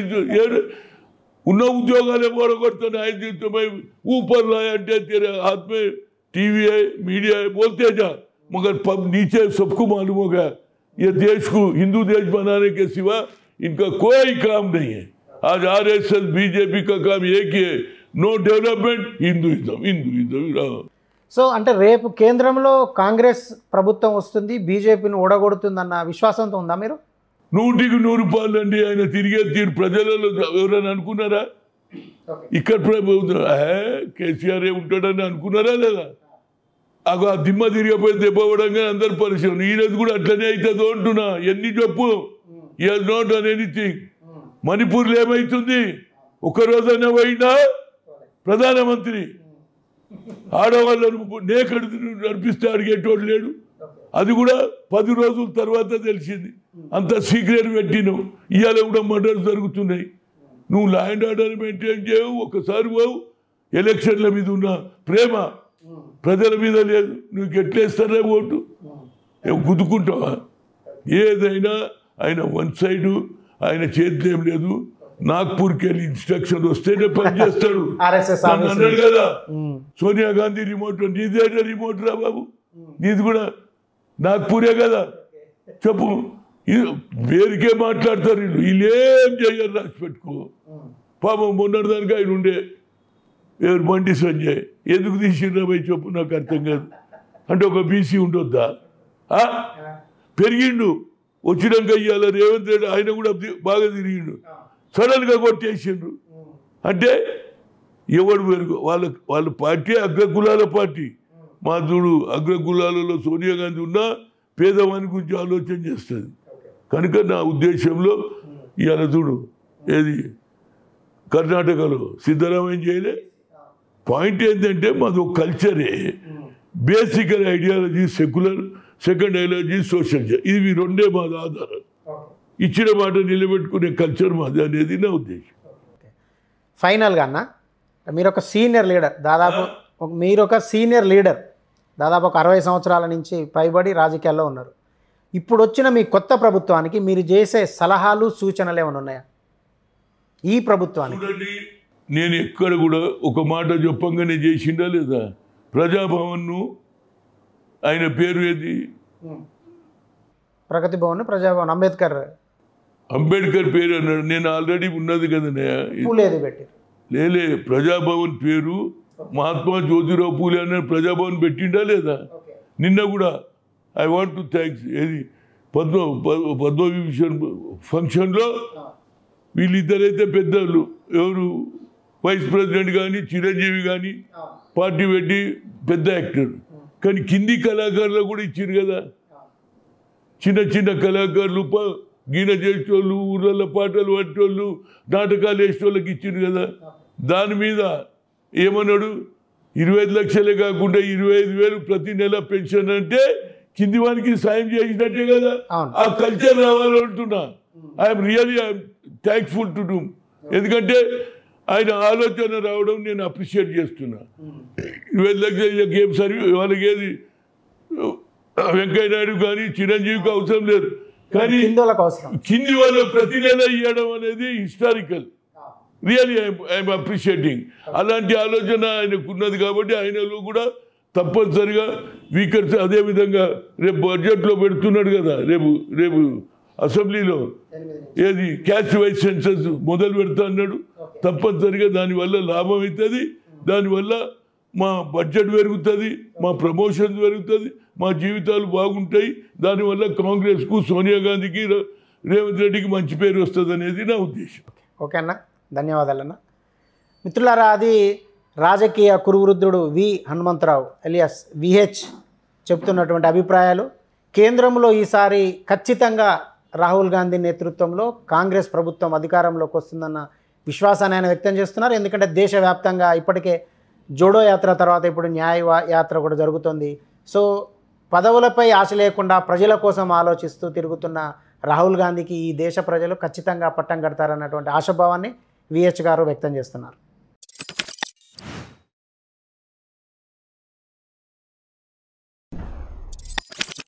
ఉన్న ఉద్యోగాలే ఓడగొడుతున్నాయి. ऊपर लाया तेरे हाथ में टीवी है, मीडिया है, बोलते जा, मगर नीचे सबको मालूम हो गया ये देश को हिंदू देश बनाने के सिवा इनका कोई काम नहीं है. आज आरएसएस बीजेपी का काम एक ही है, नो डेवलपमेंट, हिंदुइज्म. సో అంటే రేపు కేంద్రంలో కాంగ్రెస్ ప్రభుత్వం వస్తుంది, బీజేపీని ఓడగొడుతుందన్న విశ్వాసంతో ఉందా మీరు? 100కి 100 రూపాయలు అండి ఆయన తిరిగే తీరు. ప్రజలలో ఎవరైనా అనుకున్నారా ఇక్కడ ప్రభుత్వం కేసీఆర్ ఉంటాడని అనుకున్నారా లేదా? ఆ దిమ్మ తిరిగిపోయి దెబ్బవడంగా అందరు పరిశ్రమ ఈరోజు కూడా అట్లనే అవుతుందో అంటున్నా. ఎన్ని చెప్పు, ఈజ్ నాట్ అన్ ఎనీథింగ్. మణిపూర్లో ఏమవుతుంది? ఒక్కరోజైనా పోయినా ప్రధానమంత్రి ఆడవాళ్ళను నేకడు నడిపిస్తే అడిగేటోడు లేడు. అది కూడా 10 రోజుల తర్వాత తెలిసింది. అంత సీక్రెట్ పెట్టినావు. ఇవాళ కూడా మర్డర్స్ జరుగుతున్నాయి. నువ్వు లా అండ్ ఆర్డర్ మెయింటైన్ చేయవు. ఒకసారి పోవు. ఎలక్షన్ల మీద ఉన్న ప్రేమ ప్రజల మీద లేదు. నువ్వు ఎట్లేస్తారే ఓటు? గుద్దుకుంటావా? ఏదైనా ఆయన వన్ సైడు, ఆయన చేతిలో ఏం లేదు. నాగ్పూర్కి వెళ్ళి ఇన్స్ట్రక్షన్ వస్తేనే పనిచేస్తాడు అన్నాడు కదా. సోనియా గాంధీ రిమోట్ నీదే రిమోట్ రా బాబు, నీది కూడా నాగ్పూరే కదా. చెప్పు, వేరుకే మాట్లాడతారు వీళ్ళు. వీళ్ళేం చెయ్యారు రాసి పెట్టుకో. పాపం మొన్నటిదానికి ఆయన ఉండే ఎవరు బండి సంజయ్ ఎందుకు తీసిండ్రా పోయి చెప్పు, నాకు అర్థం కాదు. అంటే ఒక బీసీ ఉండొద్దా? పెరిగిండు వచ్చినాక ఇవాళ రేవంత్ రెడ్డి ఆయన కూడా బాగా తిరిగిండు. సడన్గా కొట్టేసిండ్రు. అంటే ఎవడు పెరుగు వాళ్ళ పార్టీ అగ్రకులాల పార్టీ. మా చూడు అగ్రకులాలలో సోనియా గాంధీ ఉన్నా పేదవాని గురించి ఆలోచన చేస్తుంది. కనుక నా ఉద్దేశంలో ఇవాళ చూడు ఏది కర్ణాటకలో సిద్ధరామయ్య చేయలే. పాయింట్ ఏంటంటే మాది ఒక కల్చరే. బేసికల్ ideology secular, second ideology social. ఇవి రెండే మాది ఆధారం. ఇచ్చిన మాట నిలబెట్టుకునే కల్చర్ మాది అనేది నా ఉద్దేశం. ఫైనల్గా అన్న, మీరు ఒక సీనియర్ లీడర్, దాదాపు దాదాపు ఒక 60 సంవత్సరాల నుంచి పైబడి రాజకీయాల్లో ఉన్నారు. ఇప్పుడు వచ్చిన మీ కొత్త ప్రభుత్వానికి మీరు చేసే సలహాలు సూచనలు ఏమైనా ఉన్నాయా ఈ ప్రభుత్వానికి? నేను ఎక్కడ కూడా ఒక మాట చెప్పంగానే చేసిండా లేదా? ప్రజాభవన్ను ఆయన పేరు ఏది? ప్రగతి భవన్, ప్రజాభవన్, అంబేద్కర్ పేరు అన్నాడు. నేను ఆల్రెడీ ఉన్నది కదా లేలే. ప్రజాభవన్ పేరు మహాత్మా జ్యోతిరావు పూలే అన్నాడు. ప్రజాభవన్ పెట్టిండా లేదా? నిన్న కూడా ఐ వాంట్ టు థ్యాంక్స్ ఏది పద్మవిభూషణ్ ఫంక్షన్లో వీళ్ళిద్దరైతే పెద్దలు, ఎవరు వైస్ ప్రెసిడెంట్ కానీ చిరంజీవి కానీ పార్టీ పెట్టి పెద్ద యాక్టర్. కానీ కింది కళాకారులు కూడా ఇచ్చారు కదా. చిన్న చిన్న కళాకారులు గీన చేసేటోళ్ళు, ఊళ్ళల్లో పాటలు పట్టేటోళ్ళు, నాటకాలు వేసేటోళ్ళకి ఇచ్చిండు కదా. దాని మీద ఏమన్నాడు? 25 లక్షలే కాకుండా 25,000 ప్రతి నెల పెన్షన్ అంటే కింది వానికి సాయం చేసినట్టే కదా. ఆ కల్చర్ రావాలంటున్నా. I'm thankful to do. ఎందుకంటే ఆయన ఆలోచన రావడం నేను అప్రిషియేట్ చేస్తున్నా. 25 లక్షలకి ఏం సర్వీస్ వాళ్ళకి ఏది వెంకయ్యనాయుడు కానీ చిరంజీవికి అవసరం లేదు. కానీ కింది వాళ్ళు ప్రతి నెల ఇవ్వడం అనేది హిస్టారికల్. Really I'm appreciating. అలాంటి ఆలోచన ఆయనకు ఉన్నది కాబట్టి ఆయనలో కూడా తప్పనిసరిగా వీకర్స్. అదేవిధంగా రేపు బడ్జెట్లో పెడుతున్నాడు కదా, రేపు అసెంబ్లీలో ఏది క్యాస్ట్ వైజ్ సెన్సస్ మొదలు పెడతా అన్నాడు. తప్పనిసరిగా దానివల్ల లాభం అవుతుంది, దానివల్ల మా బడ్జెట్ పెరుగుతుంది, మా ప్రమోషన్ పెరుగుతుంది, మా జీవితాలు బాగుంటాయి. దానివల్ల కాంగ్రెస్కు, సోనియా గాంధీకి, రేవంత్ రెడ్డికి మంచి పేరు వస్తుంది అనేది నా ఉద్దేశం. ఓకే అన్న, ధన్యవాదాలన్న. మిత్రులారా, అది రాజకీయ కురువృద్ధుడు వి హనుమంతరావు ఎలియాస్ విహెచ్ చెప్తున్నటువంటి అభిప్రాయాలు. కేంద్రంలో ఈసారి ఖచ్చితంగా రాహుల్ గాంధీ నేతృత్వంలో కాంగ్రెస్ ప్రభుత్వం అధికారంలోకి వస్తుందన్న విశ్వాసాన్ని ఆయన వ్యక్తం చేస్తున్నారు. ఎందుకంటే దేశవ్యాప్తంగా ఇప్పటికే జోడో యాత్ర తర్వాత ఇప్పుడు న్యాయ యాత్ర కూడా జరుగుతుంది. సో పదవులపై ఆశ లేకుండా ప్రజల కోసం ఆలోచిస్తూ తిరుగుతున్న రాహుల్ గాంధీకి ఈ దేశ ప్రజలు ఖచ్చితంగా పట్టం కడతారన్నటువంటి ఆశాభావాన్ని విహెచ్ గారు వ్యక్తం చేస్తున్నారు.